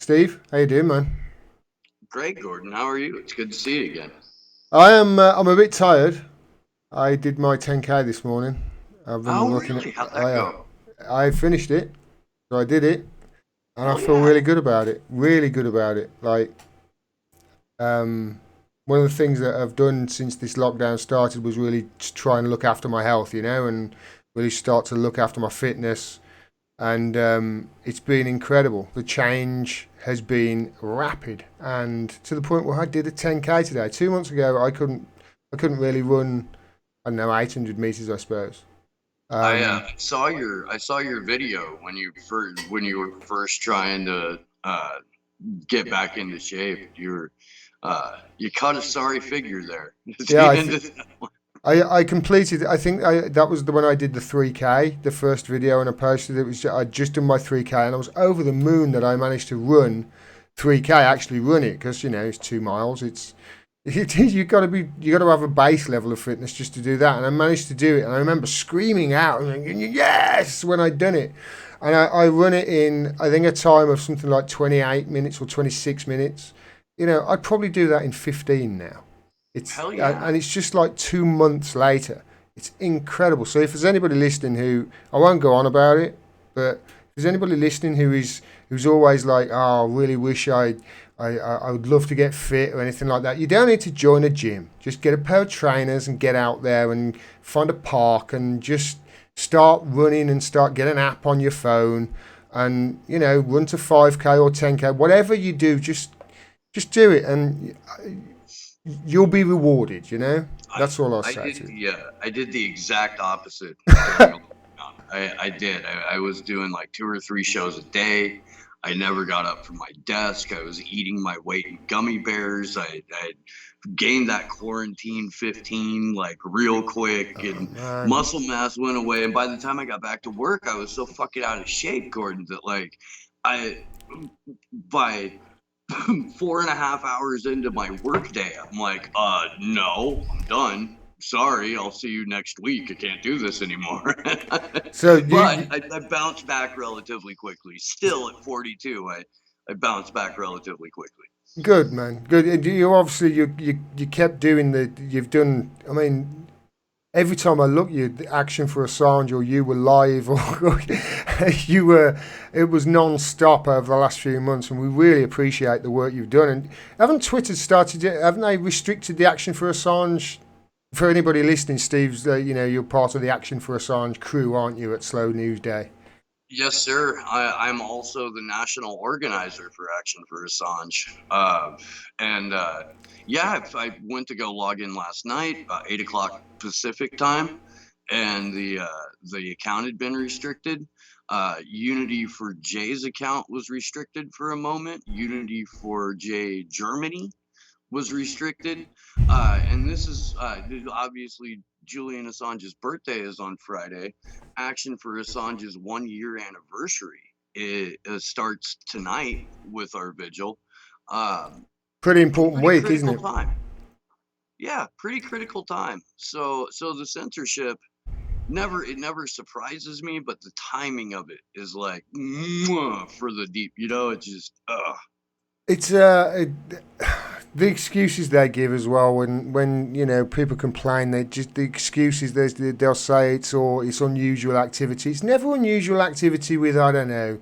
Steve, how you doing, man? Great, Gordon. How are you? It's good to see you again. I am. I'm a bit tired. I did my 10k this morning. I've been Oh, looking at. really? How'd that I go? I finished it, so I did it, and I Hell feel yeah. really good about it. Really good about it. Um, one of the things that I've done since this lockdown started was really try and look after my health, and really start to look after my fitness. And it's been incredible. The change has been rapid, and to the point where I did a 10k today. 2 months ago, I couldn't really run. I don't know, 800 meters, I suppose. I Um, saw your video when you were first trying to get back into shape. You cut a sorry figure there at yeah, the end of I completed. I think that was the when I did the 3k, the first video, and I posted it. I'd just done my 3k, and I was over the moon that I managed to run 3k. Actually, run it because it's 2 miles. You got to have a base level of fitness just to do that, and I managed to do it. And I remember screaming out and thinking, yes when I'd done it. And I run it in I think a time of something like 28 minutes or 26 minutes. I'd probably do that in 15 now. It's Hell and yeah. it's just like 2 months later. It's incredible. So if there's anybody listening who I won't go on about it, but if there's anybody listening who's always like, oh, I really wish I would love to get fit or anything like that. You don't need to join a gym. Just get a pair of trainers and get out there and find a park and just start running and start get an app on your phone and run to 5k or 10k, whatever you do, just do it and you'll be rewarded. I That's all I'll I say did to you. I did the exact opposite during the lockdown. I did. I was doing like two or three shows a day. I never got up from my desk. I was eating my weight in gummy bears. I gained that quarantine 15 like real quick, Oh and man. muscle mass went away. And by the time I got back to work, I was so fucking out of shape, Gordon, that like I by 4.5 hours into my workday, I'm like, no, I'm done. Sorry, I'll see you next week. I can't do this anymore. So But I bounced back relatively quickly. Still at 42, I bounced back relatively quickly. good man, good. And you obviously you kept doing the you've done. I mean, every time I look, you the action for Assange, or you were live, or you were. It was non-stop over the last few months, and we really appreciate the work you've done. And haven't Twitter started it? Haven't they restricted the action for Assange? For anybody listening, Steve's, you're part of the Action for Assange crew, aren't you, at Slow News Day? Yes, sir. I'm also the national organizer for Action for Assange. And yeah, I went to go log in last night, 8 o'clock Pacific time, and the account had been restricted. Unity for Jay's account was restricted for a moment. Unity for Jay Germany was restricted. And this is obviously Julian Assange's birthday is on Friday. Action for Assange's 1 year anniversary. It starts tonight with our vigil. Um, Pretty important Pretty week, isn't critical it? time. Yeah, pretty critical time. So the censorship never surprises me, but the timing of it is like mwah, for the deep. It just It's the excuses they give as well when people complain. They just the excuses they'll say it's unusual activity. It's never unusual activity with I don't know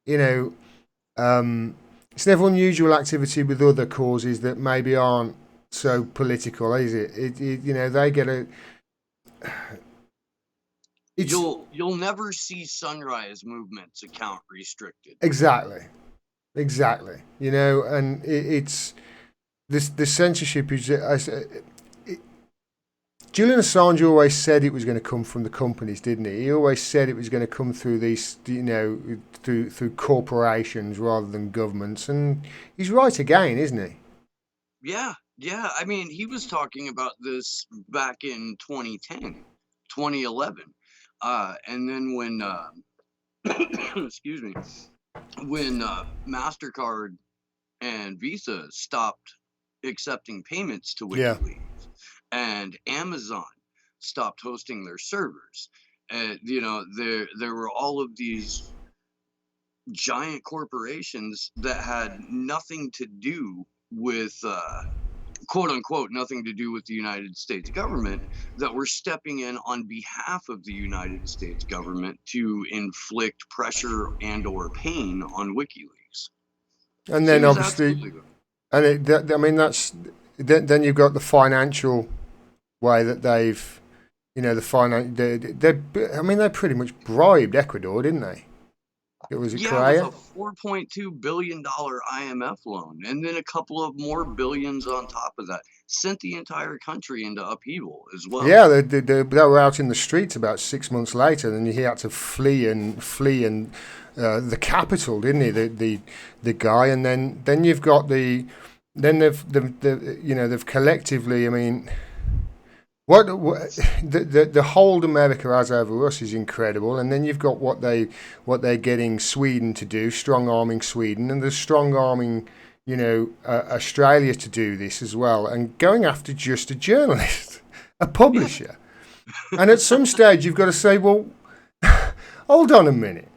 you know it's never unusual activity with other causes that maybe aren't so political, is it? They get a it's you'll never see sunrise movements account restricted. exactly exactly and it's this the censorship is Julian Assange always said it was going to come from the companies, didn't he? He always said it was going to come through these, through corporations rather than governments, and he's right again, isn't he? Yeah, yeah. I mean, he was talking about this back in 2010, 2011. And then when, excuse me, when MasterCard and Visa stopped accepting payments to Yeah. WikiLeaks and Amazon stopped hosting their servers, there were all of these giant corporations that had nothing to do with quote unquote nothing to do with the United States government, that were stepping in on behalf of the United States government to inflict pressure and or pain on WikiLeaks. And So he then was obviously, absolutely right. and I mean that's then you've got the financial way that they've, the finance. I mean, they pretty much bribed Ecuador, didn't they? It was it Yeah, with Korea. a $4.2 billion IMF loan, and then a couple of more billions on top of that, sent the entire country into upheaval as well. Yeah, they were out in the streets about 6 months later, and he had to flee and the capital, didn't he? The guy, and then you've got then they've collectively. I mean, what the hold America has over us is incredible, and then you've got what they're getting Sweden to do, strong arming Sweden, and they're strong arming Australia to do this as well, and going after just a journalist, a Yeah. publisher. And at some stage, you've got to say, well, hold on a minute.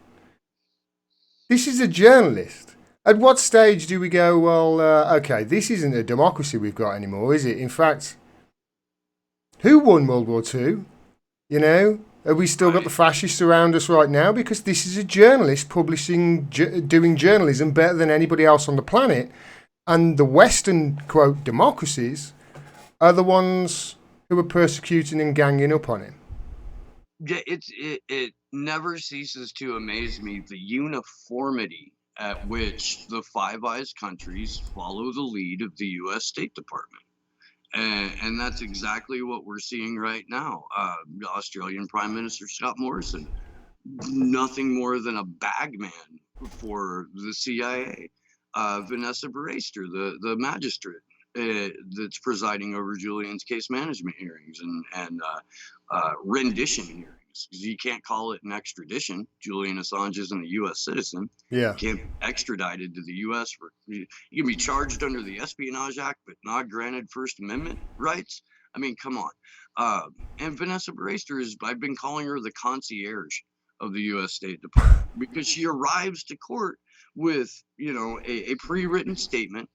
This is a journalist. At what stage do we go, well, okay, this isn't a democracy we've got anymore, is it? In fact, who won World War Two? Have we still got the Right. fascists around us right now? Because this is a journalist publishing, doing journalism better than anybody else on the planet. And the Western, quote, democracies are the ones who are persecuting and ganging up on him. Yeah, it never ceases to amaze me the uniformity at which the Five Eyes countries follow the lead of the U.S. State Department. And that's exactly what we're seeing right now. The Australian Prime Minister Scott Morrison, nothing more than a bagman for the CIA. Vanessa Barraster, the magistrate that's presiding over Julian's case management hearings and rendition hearings. Because you can't call it an extradition. Julian Assange isn't a U.S. citizen. Yeah. Can't be extradited to the U.S. You can be charged under the Espionage Act, but not granted First Amendment rights. I mean, come on. And Vanessa Barraster I've been calling her the concierge of the U.S. State Department, because she arrives to court with, a pre-written statement.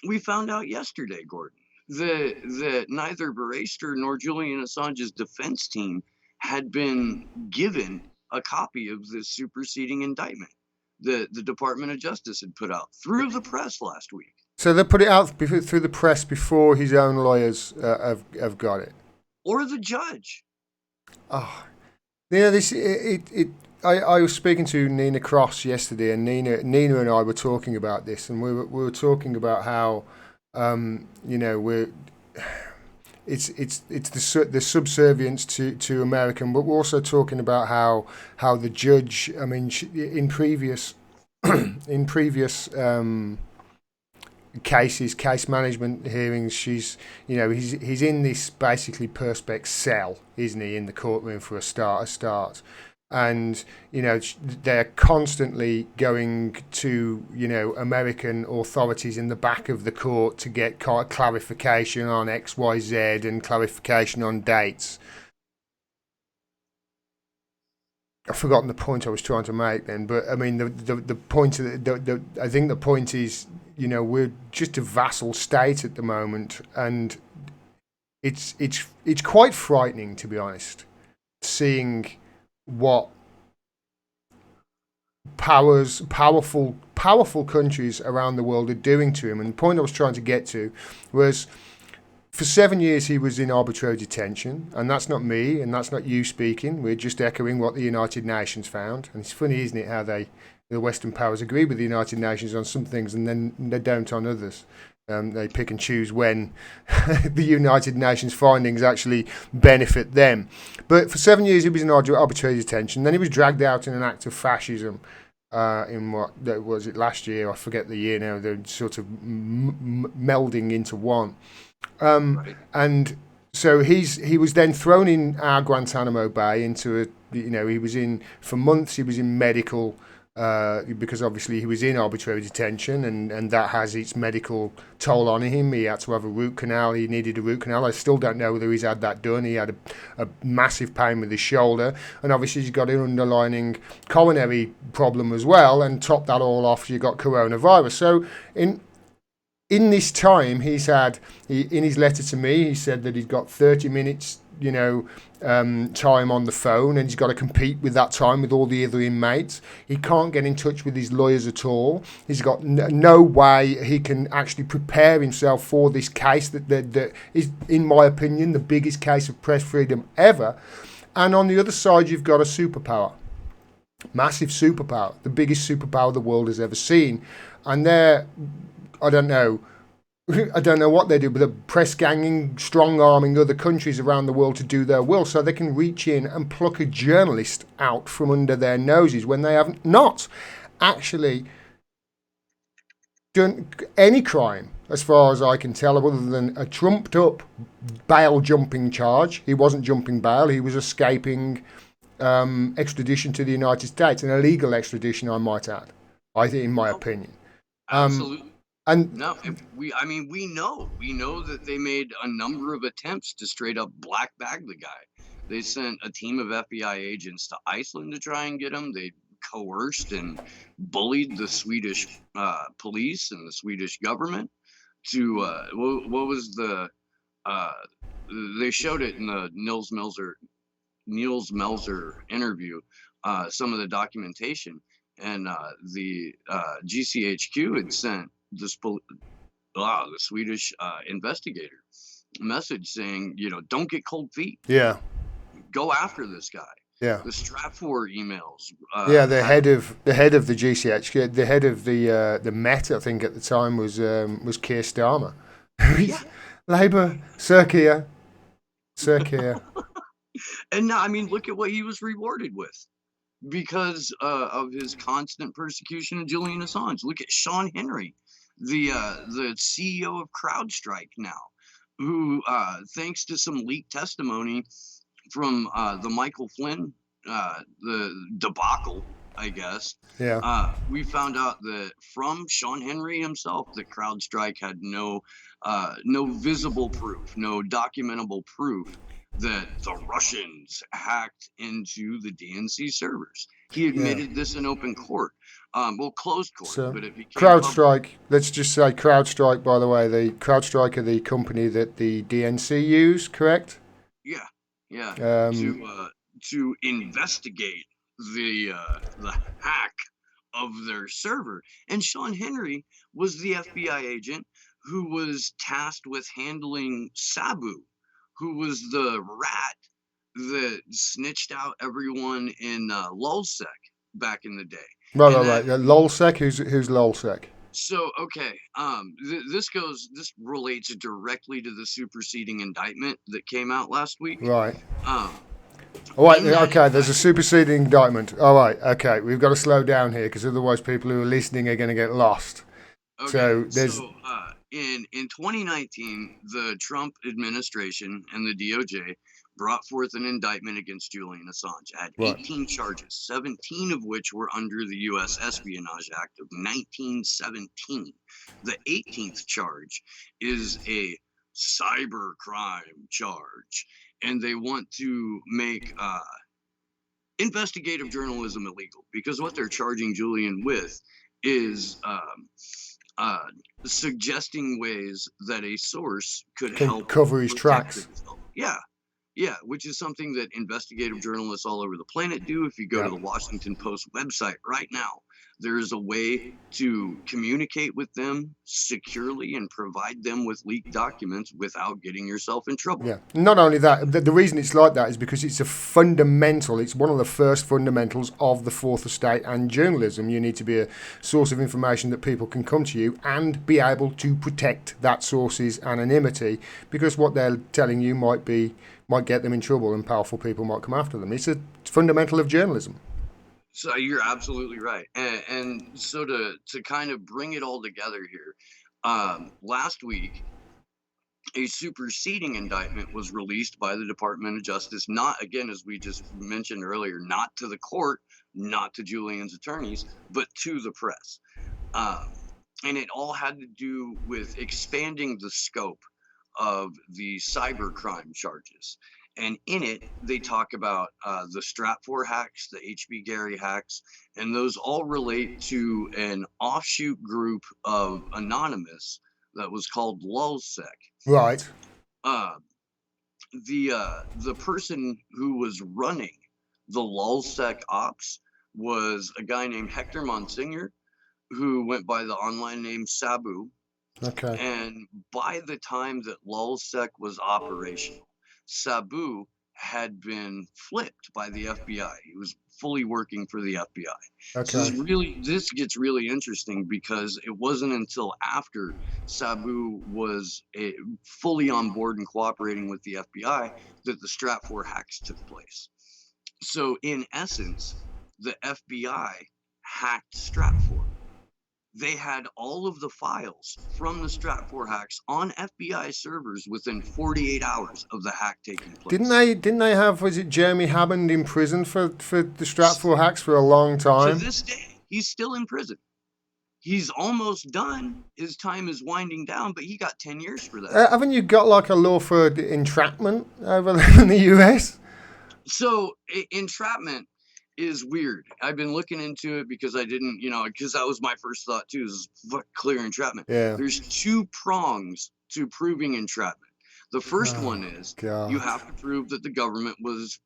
We found out yesterday, Gordon, that neither Barraster nor Julian Assange's defense team had been given a copy of this superseding indictment that the Department of Justice had put out through the press last week. So they put it out through the press before his own lawyers have got it. Or the judge. Oh, this I was speaking to Nina Cross yesterday, and Nina and I were talking about this, and we were talking about how we're it's the subservience to American, but we're also talking about how the judge, I mean, in previous case management hearings, he's in this basically perspex cell, isn't he, in the courtroom for a start. And they're constantly going to American authorities in the back of the court to get clarification on XYZ and clarification on dates. I've forgotten the point I was trying to make then, but I mean the point I think the point is, we're just a vassal state at the moment, and it's quite frightening, to be honest, seeing what powerful countries around the world are doing to him. And the point I was trying to get to was, for 7 years he was in arbitrary detention, and that's not me and that's not you speaking. We're just echoing what the United Nations found. And it's funny, isn't it, how the Western powers agree with the United Nations on some things and then they don't on others. They pick and choose when the United Nations findings actually benefit them. But for 7 years he was in arbitrary detention. Then he was dragged out in an act of fascism in what was it last year? I forget the year now. They're sort of melding into one. Right. And so he was then thrown in our Guantanamo Bay into he was in, for months he was in medical because obviously he was in arbitrary detention, and that has its medical toll on him. He had to have a root canal. He needed a root canal. I still don't know whether he's had that done. He had a massive pain with his shoulder, and obviously he's got an underlining coronary problem as well. And top that all off, you've got coronavirus. So in this time, in his letter to me, he said that he's got 30 minutes, time on the phone, and he's got to compete with that time with all the other inmates. He can't get in touch with his lawyers at all. He's got no way he can actually prepare himself for this case that is, in my opinion, the biggest case of press freedom ever. And on the other side, you've got a superpower. Massive superpower. The biggest superpower the world has ever seen. And I don't know what they do, but they're press ganging, strong arming other countries around the world to do their will, so they can reach in and pluck a journalist out from under their noses when they have not actually done any crime, as far as I can tell, other than a trumped up bail jumping charge. He wasn't jumping bail, he was escaping extradition to the United States, an illegal extradition, I might add, I think, in my opinion. Absolutely. And no, we know that they made a number of attempts to straight up black bag the guy. They sent a team of FBI agents to Iceland to try and get him. They coerced and bullied the Swedish police and the Swedish government to what was they showed it in the Niels Melzer interview, some of the documentation, and the GCHQ had sent the Swedish investigator message saying, don't get cold feet. Yeah. Go after this guy. Yeah. The Stratfor emails. The head of the GCHQ, the head of the Met, I think at the time was Keir Starmer. Yeah. Labour, Sir Keir. And now, look at what he was rewarded with because of his constant persecution of Julian Assange. Look at Sean Henry, the CEO of CrowdStrike now, who, thanks to some leaked testimony from the Michael Flynn, the debacle, I guess, we found out that from Sean Henry himself that CrowdStrike had no visible proof, no documentable proof that the Russians hacked into the DNC servers. He admitted this in open court. Closed court, so, but it became CrowdStrike. Let's just say CrowdStrike. By the way, the CrowdStrike are the company that the DNC use, correct? Yeah. To investigate the hack of their server, and Sean Henry was the FBI agent who was tasked with handling Sabu, who was the rat that snitched out everyone in LulzSec back in the day. Right. LulzSec. Who's LulzSec? So, okay, this relates directly to the superseding indictment that came out last week. Right. All right. Okay. There's a superseding indictment. All right. Okay. We've got to slow down here because otherwise people who are listening are going to get lost. Okay. So in 2019, the Trump administration and the DOJ brought forth an indictment against Julian Assange at 18 charges, 17 of which were under the U.S. Espionage Act of 1917. The 18th charge is a cyber crime charge, and they want to make investigative journalism illegal because what they're charging Julian with is suggesting ways that a source could help cover his tracks. Yeah, which is something that investigative journalists all over the planet do. If you go to the Washington Post website right now, there is a way to communicate with them securely and provide them with leaked documents without getting yourself in trouble. Yeah. Not only that, the reason it's like that is because it's it's one of the first fundamentals of the Fourth Estate and journalism. You need to be a source of information that people can come to you and be able to protect that source's anonymity, because what they're telling you might get them in trouble and powerful people might come after them. It's a fundamental of journalism. So you're absolutely right. And so to kind of bring it all together here, last week, a superseding indictment was released by the Department of Justice, not, again, as we just mentioned earlier, not to the court, not to Julian's attorneys, but to the press. Um, and it all had to do with expanding the scope of the cybercrime charges. And in it, they talk about the Stratfor hacks, the HB Gary hacks, and those all relate to an offshoot group of Anonymous that was called LulzSec. Right. Uh, the person who was running the LulzSec ops was a guy named Hector Monsignor, who went by the online name Sabu. Okay. And by the time that LulzSec was operational, Sabu had been flipped by the FBI. He was fully working for the FBI. So Okay. this gets really interesting because it wasn't until after Sabu was fully on board and cooperating with the FBI that the Stratfor hacks took place. So in essence, the FBI hacked Stratfor. They had all of the files from the Stratfor hacks on FBI servers within 48 hours of the hack taking Didn't place. they? Didn't they have? Was it Jeremy Hammond in prison for the Stratfor hacks for a long To time? this day, he's still in prison. He's almost done. His time is winding down, but he got 10 years for that. Haven't you got like a law for entrapment over there in the US? So entrapment is weird. I've been looking into it because I didn't, because that was my first thought too, is clear entrapment. Yeah. There's two prongs to proving entrapment. The first one is God. you have to prove that the government was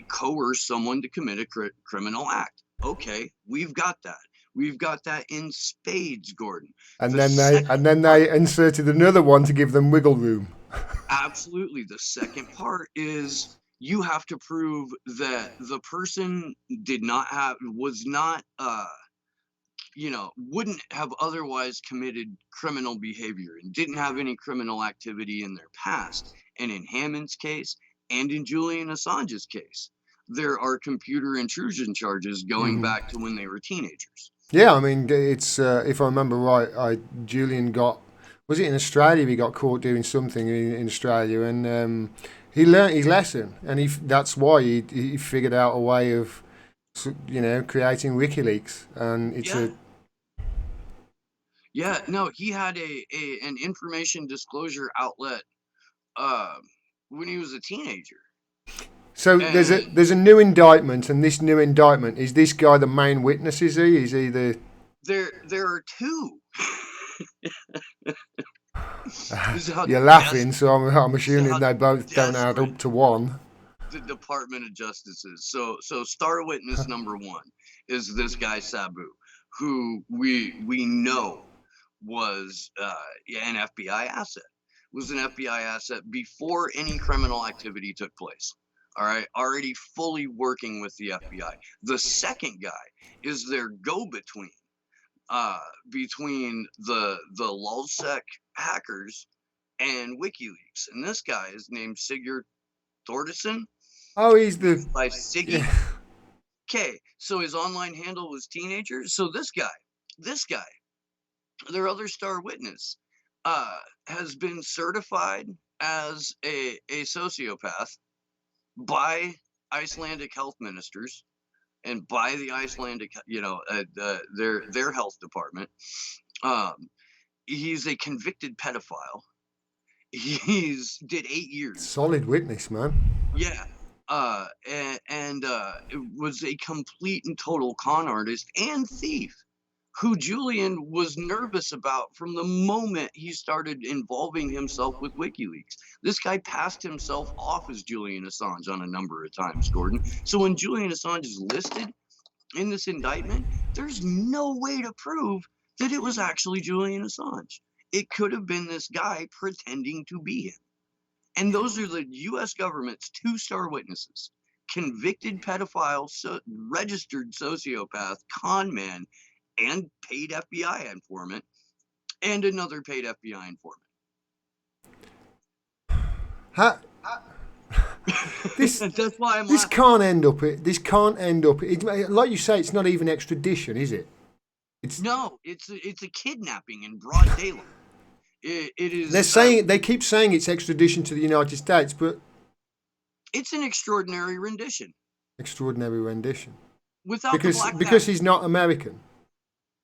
coerced someone to commit a criminal act. Okay, we've got that. We've got that in spades, Gordon. And The then second they inserted another one to give them wiggle room. Absolutely. The second part is you have to prove that the person was not, wouldn't have otherwise committed criminal behavior and didn't have any criminal activity in their past. And in Hammond's case and in Julian Assange's case, there are computer intrusion charges going back to when they were teenagers. Yeah, I mean, it's if I remember right, Julian got, was it in Australia? He got caught doing something in Australia, and he learnt his lesson, and that's why he figured out a way of, creating WikiLeaks, and it's Yeah. Yeah, no, he had an information disclosure outlet uh, when he was a teenager. So And there's a new indictment, and this new indictment, is this guy the main witness? Is he? Is he the? there are two. You're laughing, so I'm This is assuming how they both don't add desperate up to one. the Department of Justice is. So star witness number one is this guy Sabu, who we know was an FBI asset. Was an FBI asset before any criminal activity took place. All right, already fully working with the FBI. The second guy is their go-between between the LulzSec hackers and WikiLeaks, and this guy is named Sigurd Thordarson. Oh, he's the. By Siggy. Yeah. Okay, so his online handle was teenagers. So this guy, their other star witness, has been certified as a sociopath by Icelandic health ministers and by the Icelandic, their health department. Um, he's a convicted pedophile. He's did 8 years. Solid witness, man. Yeah. And it was a complete and total con artist and thief who Julian was nervous about from the moment he started involving himself with WikiLeaks. This guy passed himself off as Julian Assange on a number of times, Gordon. So when Julian Assange is listed in this indictment, there's no way to prove that it was actually Julian Assange. It could have been this guy pretending to be him. And those are the U.S. government's two-star witnesses: convicted pedophile, registered sociopath, con man, and paid FBI informant, and another paid FBI informant. Ha- this That's why I'm this laughing. can't end up. This can't end up. Like you say, it's not even extradition, is it? No, it's a kidnapping in broad daylight. It is. They're saying they keep saying it's extradition to the United States, but It's an extraordinary rendition. extraordinary rendition. without the because black because bag. he's not American.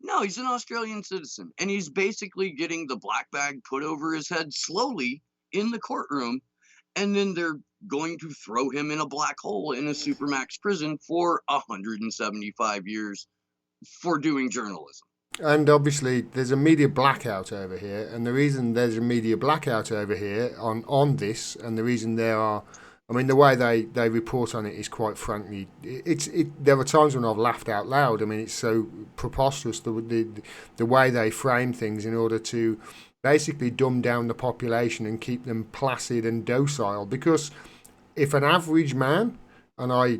No, he's an Australian citizen, and he's basically getting the black bag put over his head slowly in the courtroom, and then they're going to throw him in a black hole in a supermax prison for 175 years for doing journalism. And obviously, there's a media blackout over here, and the reason there's a media blackout over here on this, and the reason there are, I mean, the way they report on it is quite frankly, There are times when I've laughed out loud. I mean, it's so preposterous the way they frame things in order to basically dumb down the population and keep them placid and docile. Because if an average man, and I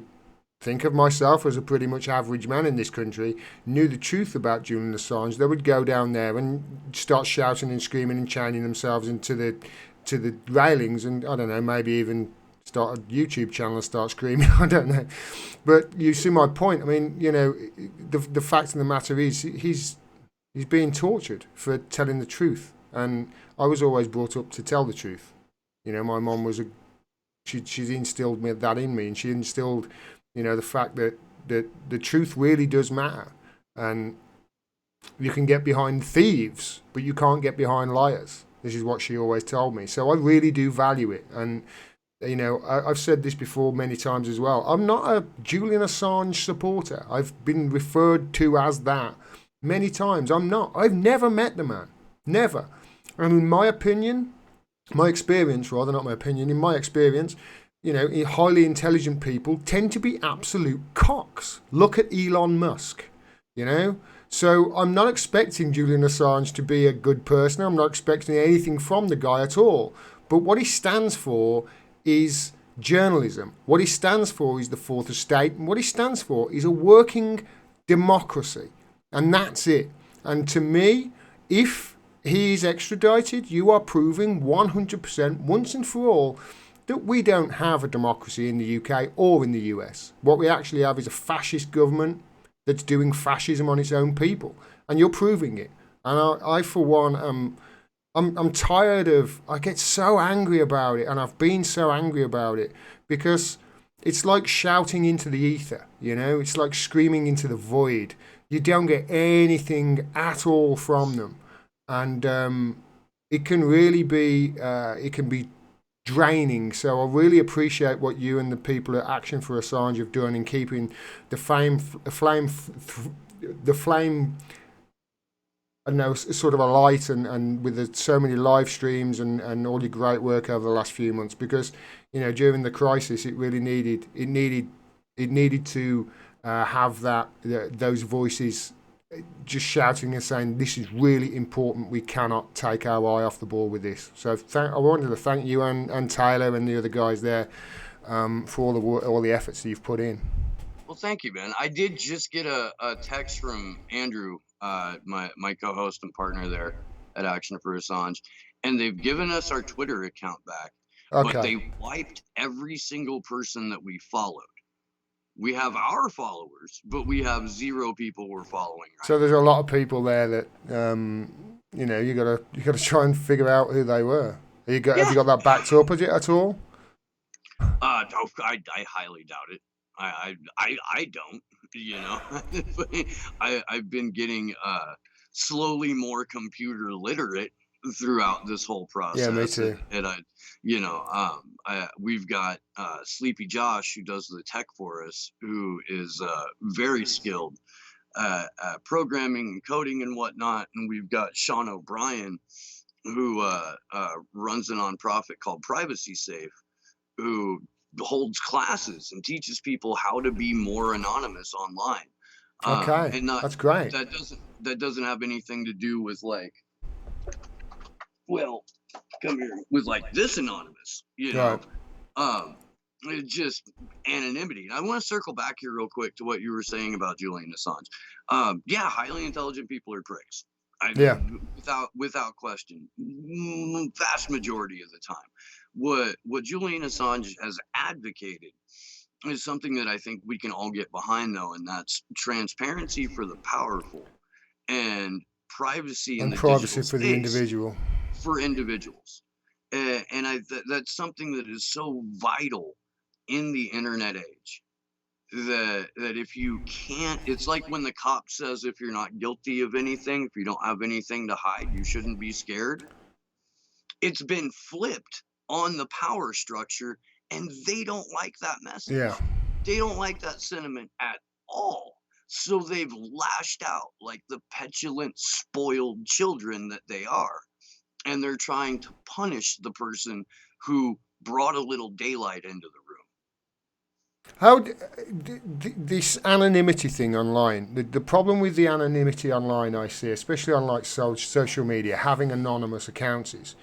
think of myself as a pretty much average man in this country, knew the truth about Julian Assange, they would go down there and start shouting and screaming and chaining themselves into the railings, and I don't know, maybe even start a YouTube channel and start screaming. I don't know, but you see my point. I mean, the fact of the matter is he's being tortured for telling the truth, and I was always brought up to tell the truth. My mom was she's instilled that in me, and she instilled the fact that the truth really does matter, and you can get behind thieves, but you can't get behind liars. This is what she always told me. So I really do value it, and I've said this before many times as well. I'm not a Julian Assange supporter. I've been referred to as that many times. I'm not. I've never met the man, never. And in my opinion, my experience, rather, not my opinion, in my experience, highly intelligent people tend to be absolute cocks. Look at Elon Musk, So I'm not expecting Julian Assange to be a good person. I'm not expecting anything from the guy at all. But what he stands for is journalism. What he stands for is the fourth estate. And what he stands for is a working democracy. And that's it. And to me, if he is extradited, you are proving 100% once and for all that we don't have a democracy in the UK or in the US. What we actually have is a fascist government that's doing fascism on its own people, and you're proving it. And I for one, I'm tired of. I get so angry about it, and I've been so angry about it because it's like shouting into the ether. It's like screaming into the void. You don't get anything at all from them, and it can really be. It can be draining. So I really appreciate what you and the people at Action for Assange have done in keeping the flame, I know, sort of alight, and with so many live streams and all your great work over the last few months, because during the crisis it really needed to have those voices just shouting and saying, this is really important. We cannot take our eye off the ball with this. So I wanted to thank you and Taylor and the other guys there for all the efforts that you've put in. Well, thank you, man. I did just get a text from Andrew, my co-host and partner there at Action for Assange, and they've given us our Twitter account back, but they wiped every single person that we followed. We have our followers, but we have 0 people we're following. So there's a lot of people there that you gotta try and figure out who they were. Have you got that backed up at all? No, I highly doubt it. I don't. I've been getting slowly more computer literate throughout this whole process. Yeah, me too. And we've got Sleepy Josh, who does the tech for us, who is very skilled at programming and coding and whatnot. And we've got Sean O'Brien, who runs a nonprofit called Privacy Safe, who holds classes and teaches people how to be more anonymous online. Okay, and that's great. That doesn't have anything to do with come here, with this anonymous, Right. It's just anonymity. And I want to circle back here real quick to what you were saying about Julian Assange. Highly intelligent people are pricks. Without question, vast majority of the time. What Julian Assange has advocated is something that I think we can all get behind, though, and that's transparency for the powerful and privacy in the privacy digital for the individual. For individuals. And that's something that is so vital in the internet age. that if you can't, it's like when the cop says if you're not guilty of anything, if you don't have anything to hide, you shouldn't be scared. It's been flipped on the power structure, and they don't like that Yeah. message. They don't like that sentiment at all. So they've lashed out like the petulant, spoiled children that they are. And they're trying to punish the person who brought a little daylight into the room. How this anonymity thing online? The problem with the anonymity online, I see, especially on like social media, having anonymous accounts, is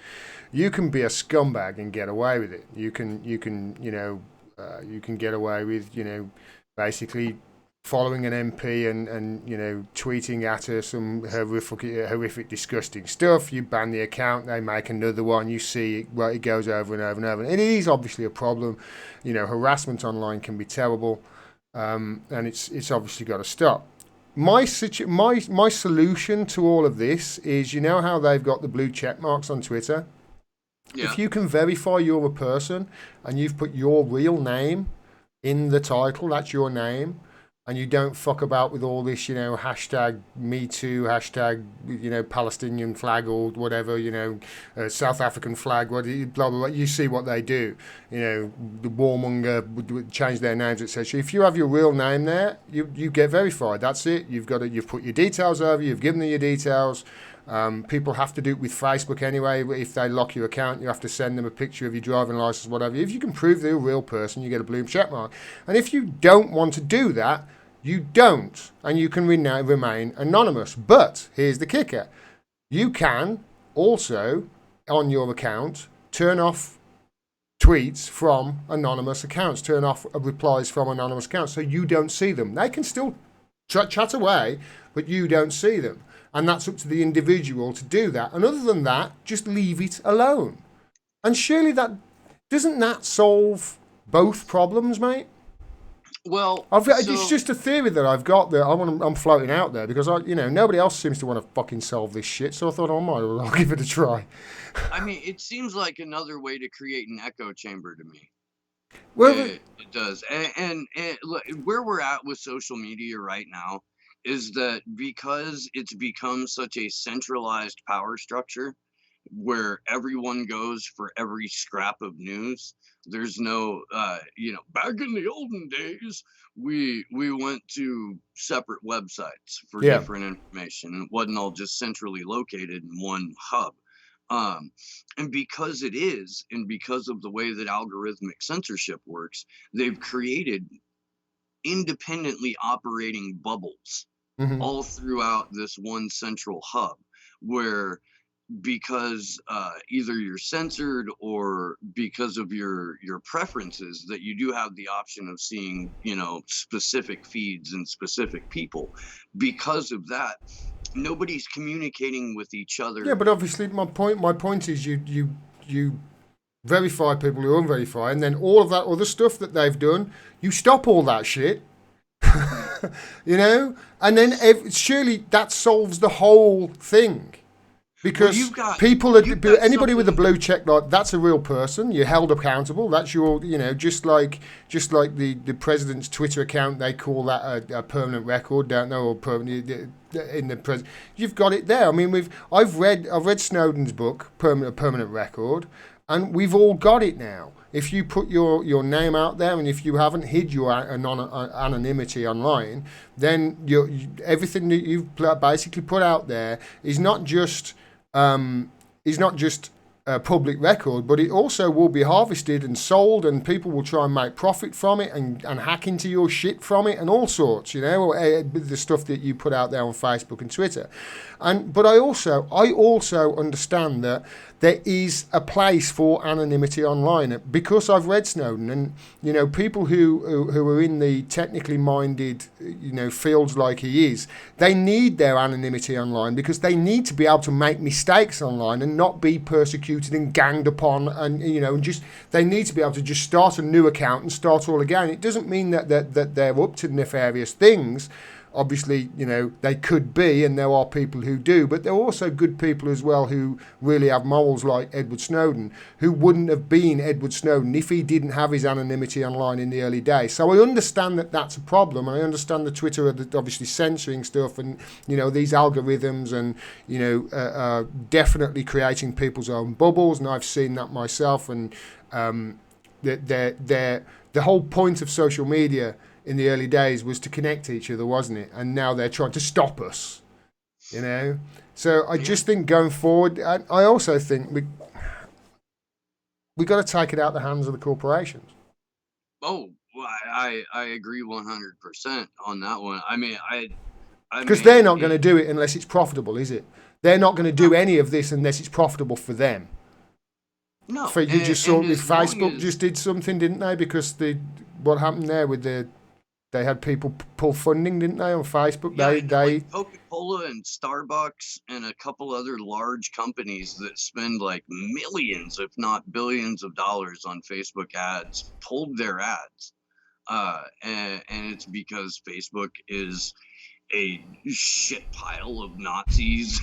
you can be a scumbag and get away with it. You can you can get away with basically following an MP and tweeting at her some horrific, disgusting stuff. You ban the account, they make another one. You see it goes over and over and over. And it is obviously a problem. Harassment online can be terrible, and it's obviously got to stop. My solution to all of this is, how they've got the blue check marks on Twitter. Yeah. If you can verify you're a person and you've put your real name in the title, that's your name, and you don't fuck about with all this, hashtag Me Too, hashtag, Palestinian flag or whatever, South African flag, blah, blah, blah. You see what they do. The warmonger would change their names, etc. If you have your real name there, you get verified. That's it. You've put your details over, you've given them your details. People have to do it with Facebook anyway. If they lock your account, you have to send them a picture of your driving license, whatever. If you can prove they're a real person, you get a blue check mark. And if you don't want to do that, you don't, and you can remain anonymous. But here's the kicker. You can also, on your account, turn off tweets from anonymous accounts, turn off replies from anonymous accounts, so you don't see them. They can still chat away, but you don't see them. And that's up to the individual to do that. And other than that, just leave it alone. And surely doesn't that solve both problems, mate? Well, it's just a theory that I've got that I'm floating out there because nobody else seems to want to fucking solve this shit. So I thought I'll give it a try. I mean, it seems like another way to create an echo chamber to me. Well, it does, and look, where we're at with social media right now is that because it's become such a centralized power structure where everyone goes for every scrap of news. There's no, back in the olden days, we went to separate websites for different information. It wasn't all just centrally located in one hub. And because it is, and because of the way that algorithmic censorship works, they've created independently operating bubbles all throughout this one central hub where because either you're censored or because of your preferences that you do have the option of seeing specific feeds and specific people. Because of that, nobody's communicating with each other. Yeah, but obviously my point is you verify people who unverify, and then all of that other stuff that they've done, you stop all that shit. And then surely that solves the whole thing. Because anybody with a blue check, like, that's a real person. You're held accountable. That's your, just like the president's Twitter account, they call that a permanent record, don't know, or permanent in the president. You've got it there. I mean, I've read Snowden's book, Permanent Record, and we've all got it now. If you put your name out there, and if you haven't hid your anonymity online, then everything that you've basically put out there is not just public record, but it also will be harvested and sold, and people will try and make profit from it and hack into your shit from it and all sorts, the stuff that you put out there on Facebook and Twitter. But I also understand that there is a place for anonymity online because I've read Snowden, and people who are in the technically minded fields like he is, they need their anonymity online because they need to be able to make mistakes online and not be persecuted and ganged upon, and just they need to be able to just start a new account and start all again. It doesn't mean that they're up to nefarious things. obviously, they could be, and there are people who do, but there are also good people as well who really have morals, like Edward Snowden, who wouldn't have been Edward Snowden if he didn't have his anonymity online in the early days. So I understand that that's a problem, and I understand the Twitter are obviously censoring stuff, and these algorithms, and definitely creating people's own bubbles, and I've seen that myself, and the whole point of social media in the early days was to connect each other, wasn't it? And now they're trying to stop us, So I just think going forward, I also think we got to take it out of the hands of the corporations. Oh, well, I agree 100% on that one. I mean, because they're not going to do it unless it's profitable, is it? They're not going to do any of this unless it's profitable for them. No. You just saw with Facebook just did something, didn't they? Because what happened there with they had people pull funding, didn't they, on Facebook? Yeah, like Coca-Cola and Starbucks and a couple other large companies that spend like millions, if not billions of dollars on Facebook ads, pulled their ads. And it's because Facebook is a shit pile of Nazis.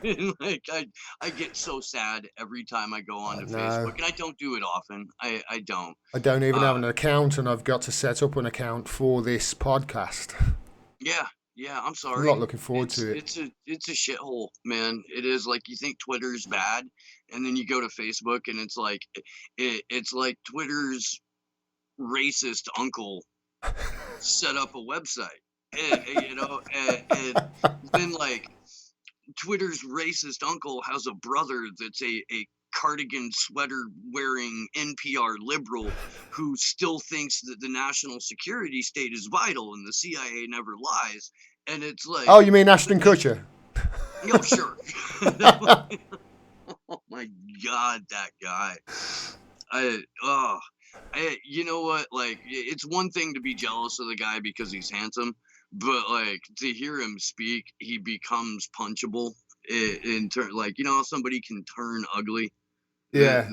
And like I get so sad every time I go onto Facebook, and I don't do it often. I don't. I don't even have an account, and I've got to set up an account for this podcast. Yeah, I'm sorry. I'm not looking forward to it. It's a shithole, man. It is. Like, you think Twitter's bad, and then you go to Facebook, and it's like Twitter's racist uncle set up a website. And then like Twitter's racist uncle has a brother that's a cardigan sweater wearing NPR liberal who still thinks that the national security state is vital and the CIA never lies. And it's like, oh, you mean Ashton Kutcher? Oh, sure. Oh my God, that guy. You know what? Like, it's one thing to be jealous of the guy because he's handsome, but like to hear him speak, he becomes punchable. Like, how somebody can turn ugly. Yeah.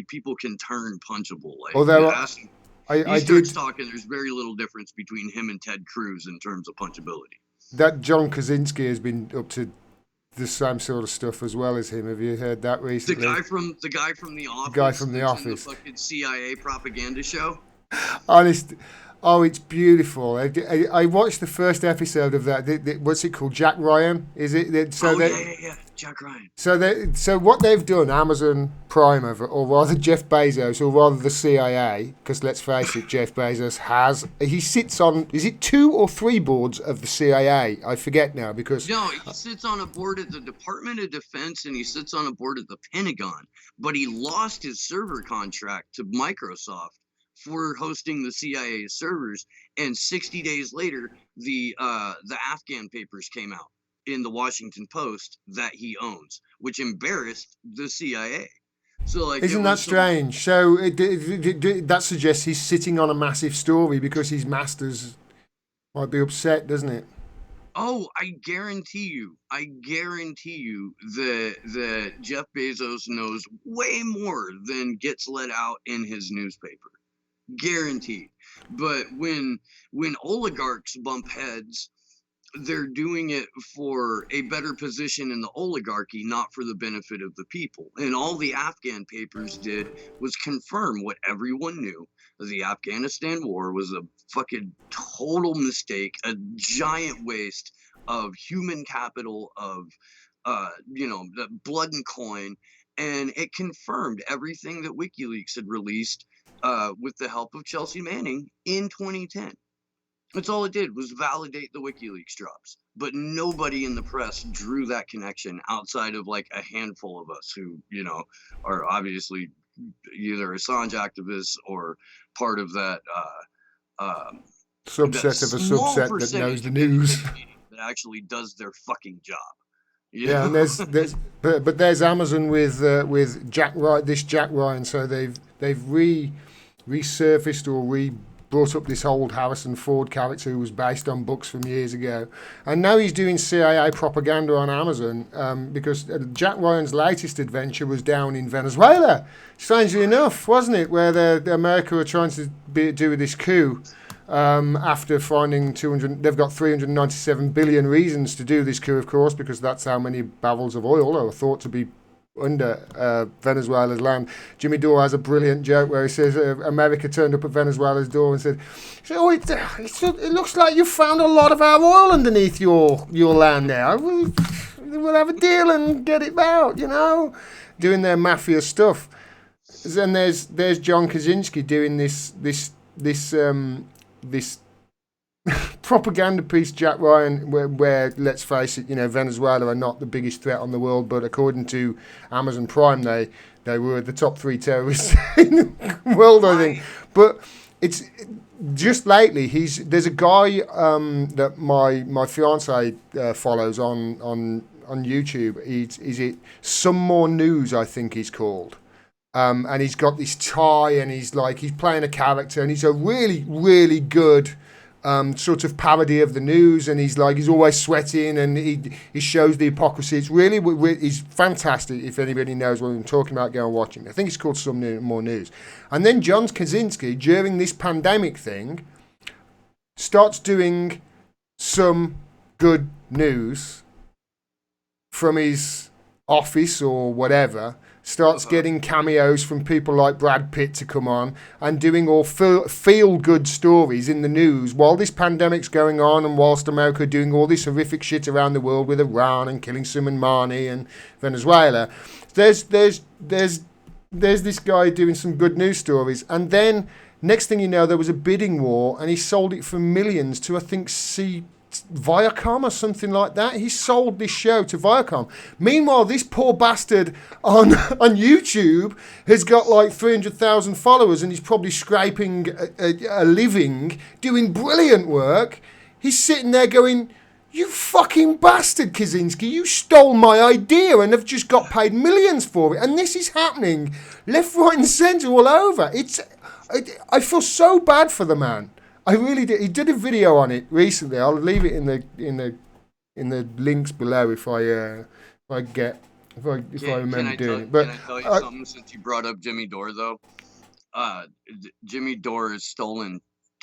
People can turn punchable. Like, although he starts talking, there's very little difference between him and Ted Cruz in terms of punchability. That John Krasinski has been up to the same sort of stuff as well as him. Have you heard that recently? The guy from The Office. The guy from The Office. In the fucking CIA propaganda show. Honest. Oh, it's beautiful. I watched the first episode of that. What's it called? Jack Ryan? Is it? Yeah. Jack Ryan. So what they've done, Amazon Prime, or rather Jeff Bezos, or rather the CIA, because let's face it, Jeff Bezos he sits on, is it 2 or 3 boards of the CIA? I forget now because... No, he sits on a board at the Department of Defense and he sits on a board at the Pentagon, but he lost his server contract to Microsoft for hosting the CIA servers, and 60 days later, the Afghan papers came out in the Washington Post that he owns, which embarrassed the CIA. So, like, isn't that strange? So that suggests he's sitting on a massive story because his masters might be upset, doesn't it? Oh, I guarantee you that Jeff Bezos knows way more than gets let out in his newspaper. Guaranteed. But when oligarchs bump heads, they're doing it for a better position in the oligarchy, not for the benefit of the people. And all the Afghan papers did was confirm what everyone knew. The Afghanistan war was a fucking total mistake, a giant waste of human capital, of the blood and coin, and it confirmed everything that WikiLeaks had released with the help of Chelsea Manning in 2010. That's all it did, was validate the WikiLeaks drops. But nobody in the press drew that connection outside of like a handful of us who, are obviously either Assange activists or part of that subset of a subset that knows the news. That actually does their fucking job. Yeah, and there's Amazon with Jack Ryan. So they've resurfaced or brought up this old Harrison Ford character who was based on books from years ago, and now he's doing CIA propaganda on Amazon because Jack Ryan's latest adventure was down in Venezuela, strangely enough, wasn't it, where America were trying to do this coup After finding 200, they've got 397 billion reasons to do this coup, of course, because that's how many barrels of oil are thought to be under Venezuela's land. Jimmy Dore has a brilliant joke where he says America turned up at Venezuela's door and said, "Oh, it looks like you found a lot of our oil underneath your land now. We'll have a deal and get it out, you know," doing their mafia stuff. And there's John Kaczynski doing this propaganda piece, Jack Ryan, where let's face it, you know, Venezuela are not the biggest threat on the world, but according to Amazon Prime, they were the top 3 terrorists in the world, I think. But it's just lately there's a guy that my fiance follows on YouTube. Is it Some More News, I think he's called. And he's got this tie, and he's playing a character, and he's a really, really good sort of parody of the news, and he's always sweating, and he shows the hypocrisy. It's he's fantastic. If anybody knows what I'm talking about, go and watch him. I think it's called Some More News. And then John Kaczynski, during this pandemic thing, starts doing some good news from his office or whatever, starts getting cameos from people like Brad Pitt to come on and doing all feel-good stories in the news while this pandemic's going on, and whilst America are doing all this horrific shit around the world with Iran and killing Soleimani and Venezuela. There's this guy doing some good news stories, and then next thing you know, there was a bidding war, and he sold it for millions to, I think, Viacom or something like that. He sold this show to Viacom. Meanwhile, this poor bastard on YouTube has got like 300,000 followers, and he's probably scraping a living doing brilliant work. He's sitting there going, "You fucking bastard, Kaczynski, you stole my idea and have just got paid millions for it." And this is happening left, right and centre all over. I feel so bad for the man. I really did. He did a video on it recently. I'll leave it in the links below if I remember doing it. But can I tell you something since you brought up Jimmy Dore though? Jimmy Dore has stolen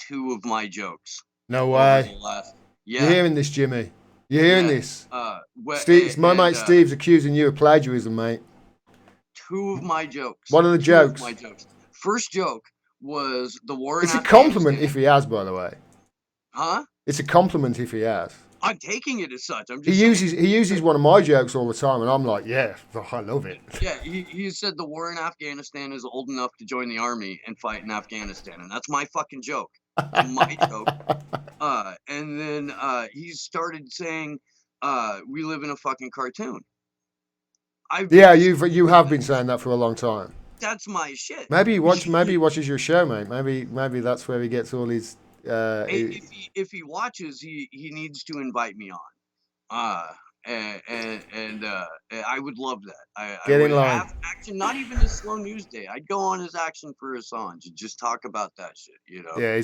2 of my jokes. No way. Yeah. You're hearing this, Jimmy? You're hearing this? My mate Steve's accusing you of plagiarism, mate. 2 of my jokes. What are the jokes? My jokes. First joke was the war in It's a compliment if he has, by the way. Huh? It's a compliment if he has. I'm taking it as such. He uses one of my jokes all the time, and I'm like, yeah, I love it. Yeah, he said the war in Afghanistan is old enough to join the army and fight in Afghanistan, and that's my fucking joke. My joke. And then he started saying, "We live in a fucking cartoon." You have been saying that for a long time. That's my shit. Maybe he watches your show, mate. Maybe that's where he gets all his. If he watches, he needs to invite me on. And I would love that. Get in line. Action, not even a slow news day. I'd go on his Action for Assange and just talk about that shit. You know. Yeah,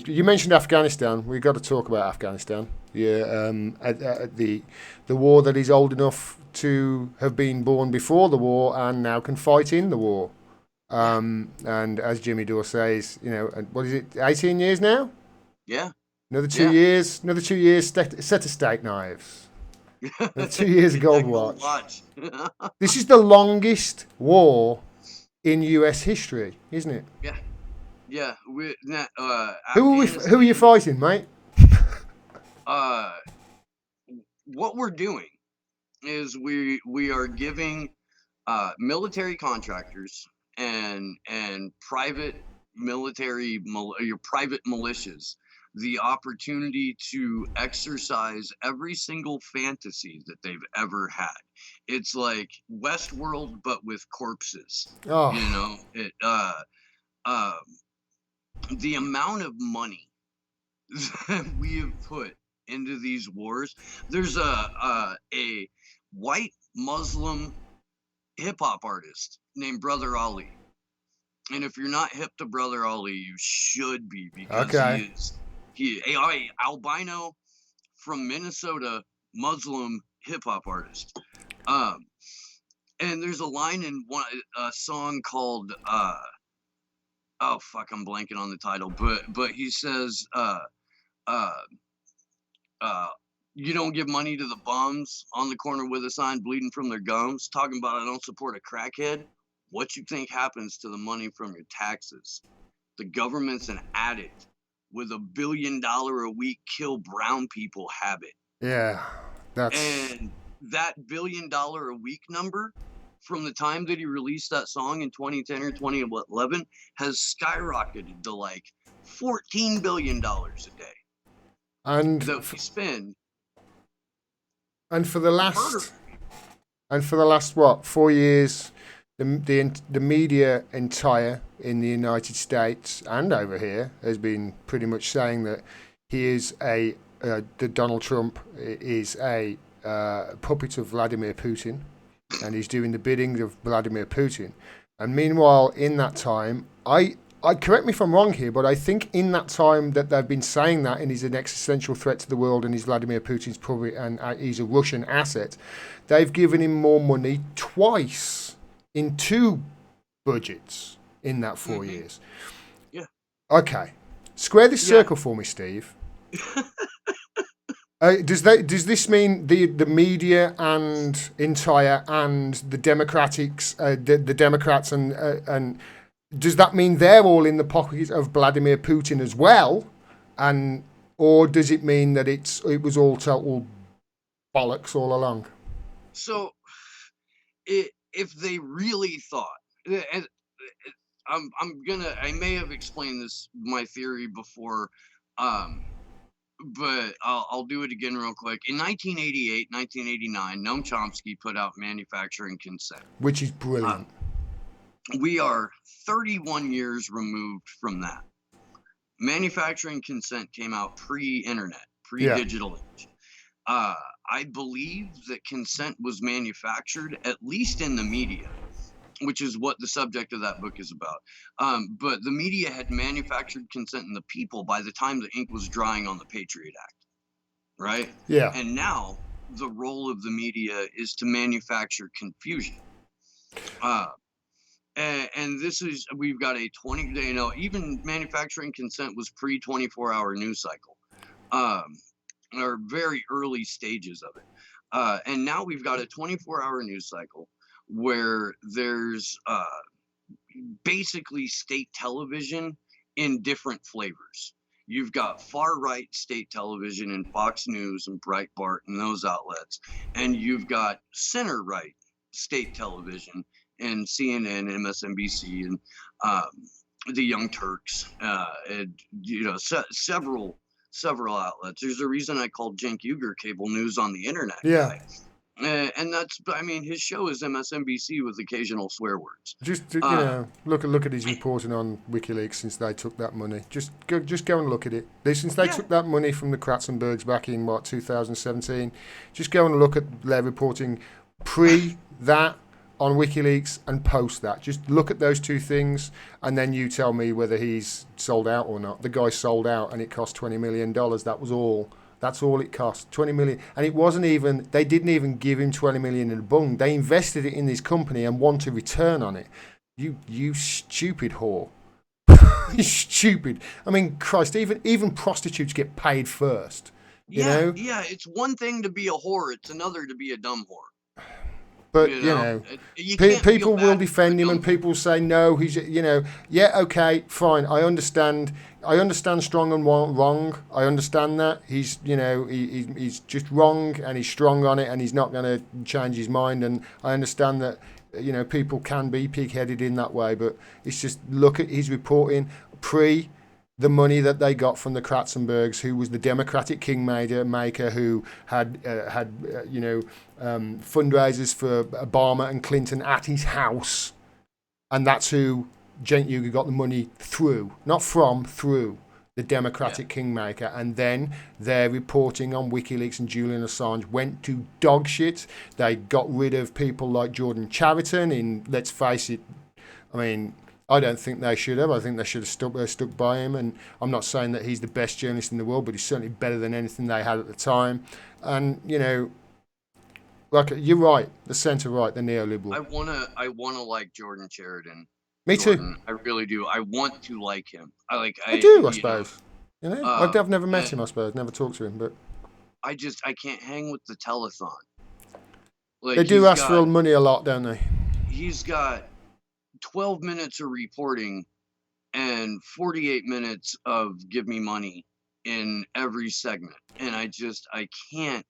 you mentioned Afghanistan. We've got to talk about Afghanistan. Yeah, the war that is old enough to have been born before the war and now can fight in the war. And as Jimmy Dore says, you know, what is it? 18 years now. Yeah. Another 2 years. Another 2 years. Set of steak knives. 2 years of gold watch. This is the longest war in U.S. history, isn't it? Yeah. Yeah. Who are you fighting, mate? What we're doing is we are giving military contractors and private military your private militias the opportunity to exercise every single fantasy that they've ever had. It's like Westworld, but with corpses. Oh. You know, the amount of money that we have put into these wars. There's a white Muslim hip hop artist named Brother Ali. And if you're not hip to Brother Ali, you should be, because he is albino from Minnesota, Muslim hip hop artist. And there's a line in a song called oh fuck, I'm blanking on the title, but he says, uh, uh, you don't give money to the bums on the corner with a sign bleeding from their gums, talking about I don't support a crackhead. What you think happens to the money from your taxes? The government's an addict with $1 billion a week kill brown people habit. Yeah, that's And that $1 billion a week number from the time that he released that song in 2010 or 2011 has skyrocketed to like $14 billion a day and that we spend and for the murdering last people. and for the last what 4 years, the media entire in the United States and over here has been pretty much saying that he is that Donald Trump is a puppet of Vladimir Putin, and he's doing the bidding of Vladimir Putin. And meanwhile, in that time, I correct me if I'm wrong here, but I think in that time that they've been saying that, and he's an existential threat to the world, and he's Vladimir Putin's puppet, and he's a Russian asset, they've given him more money twice in two budgets in that 4 years. Yeah. Okay, square this Yeah. circle for me, Steve. Does this mean the media and entire and the Democrats and does that mean they're all in the pocket of Vladimir Putin as well, and or does it mean that it was all total bollocks all along? So if they really thought, and I may have explained this my theory before, um, but I'll do it again real quick. In 1988, 1989, Noam Chomsky put out Manufacturing Consent. Which is Uh, brilliant. we are 31 years removed from that. Manufacturing Consent came out pre-internet, Yeah. pre-digital age. Uh, I believe that consent was manufactured, at least in the media, which is what the subject of that book is about. But the media had manufactured consent in the people by the time the ink was drying on the Patriot Act, right? Yeah. And now the role of the media is to manufacture confusion. And this is, we've got a 20, even manufacturing consent was pre 24-hour news cycle, or very early stages of it. And now we've got a 24-hour news cycle where there's basically state television in different flavors. You've got far right state television in Fox News and Breitbart and those outlets, and you've got center right state television and CNN, MSNBC, and the Young Turks, and several outlets. There's a reason I called Cenk Uygur cable news on the internet Yeah. guy. And that's, I mean, his show is MSNBC with occasional swear words. Just look at his reporting on WikiLeaks since they took that money. Just go and look at it. Since they took that money from the Kratzenbergs back in 2017, just go and look at their reporting pre that on WikiLeaks and post that. Just look at those two things, and then you tell me whether he's sold out or not. The guy sold out, and it cost $20 million. That was all. That's all it cost, 20 million. And it wasn't even, they didn't even give him 20 million in a bung. They invested it in this company and want a return on it. You stupid whore. You stupid. I mean, Christ, even prostitutes get paid first. You know? Yeah, it's one thing to be a whore, it's another to be a dumb whore. But, people will defend him, and people say, no, he's, yeah, okay, fine. I understand strong and wrong. I understand that. He's, he's just wrong, and he's strong on it, and he's not going to change his mind. And I understand that, people can be pig-headed in that way, but it's just look at his reporting pre the money that they got from the Kratzenbergs, who was the Democratic kingmaker who had fundraisers for Obama and Clinton at his house, and that's who Cenk Uygur got the money through, not from, through the Democratic kingmaker. And then their reporting on WikiLeaks and Julian Assange went to dog shit. They got rid of people like Jordan Chariton. Let's face it, I mean, I don't think they should have. I think they should have stuck by him. And I'm not saying that he's the best journalist in the world, but he's certainly better than anything they had at the time. And, like, you're right, the centre right, the neoliberal. I wanna like Jordan Chariton. Me too. Jordan. I really do. I want to like him. I do, I you know, suppose. You know, I've never met and him. I suppose never talked to him, but I can't hang with the telethon. they Like do ask for money a lot, don't they? he's got 12 minutes of reporting and 48 minutes of give me money in every segment, and I can't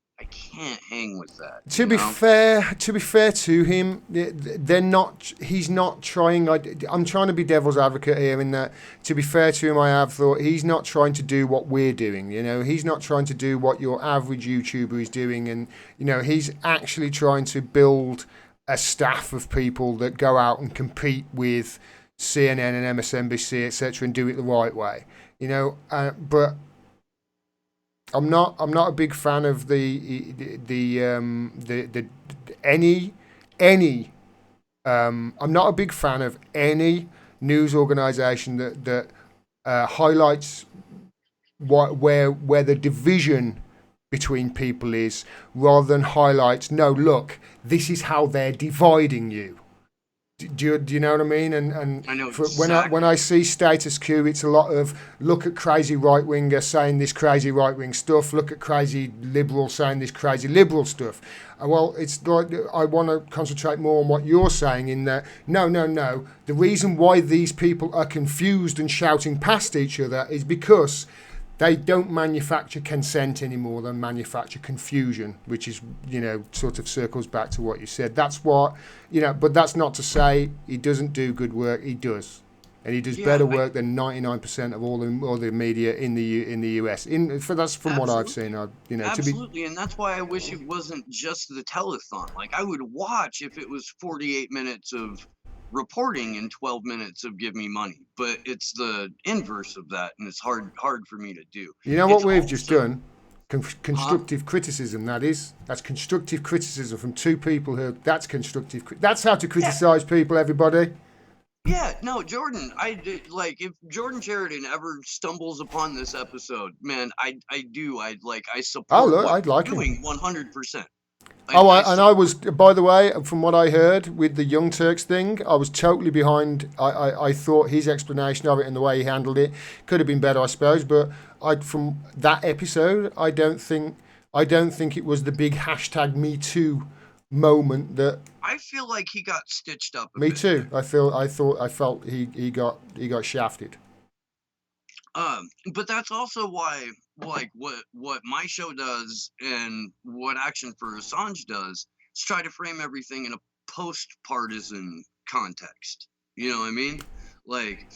hang with that, To be fair to him, they're not. He's not trying. I'm trying to be devil's advocate here. In that, to be fair to him, I have thought he's not trying to do what we're doing. You know, he's not trying to do what your average YouTuber is doing, and you know, he's actually trying to build a staff of people that go out and compete with CNN and MSNBC, etc., and do it the right way. You know, but I'm not a big fan of any I'm not a big fan of any news organisation that highlights where the division between people is, rather than highlights, no, look, this is how they're dividing you. Do you know what I mean? And I know exactly. when I see status quo, it's a lot of look at crazy right winger saying this crazy right wing stuff. Look at crazy liberal saying this crazy liberal stuff. Well, it's like I want to concentrate more on what you're saying. In that, no. The reason why these people are confused and shouting past each other is because they don't manufacture consent anymore than manufacture confusion, which is, you know, sort of circles back to what you said. That's what, you know, but that's not to say he doesn't do good work. He does. And he does better work than 99% of all the media in the US. That's from what I've seen. Absolutely, and that's why I wish it wasn't just the telethon. Like, I would watch if it was 48 minutes of reporting and 12 minutes of give me money, but it's the inverse of that, and it's hard for me to do. You know what we've just done? Constructive criticism. That's constructive criticism from two people who. That's constructive. That's how to criticize people. Everybody. Yeah, no, Jordan. If Jordan Sheridan ever stumbles upon this episode, man, I support what I'd like he's doing him 100%. I was, by the way, from what I heard with the Young Turks thing, I was totally behind. I thought his explanation of it and the way he handled it could have been better, I suppose. But from that episode, I don't think it was the big hashtag Me Too moment that. I feel like he got stitched up. Me too. I felt he got shafted. But that's also why, like, what my show does and what Action for Assange does is try to frame everything in a post-partisan context. You know what I mean? Like,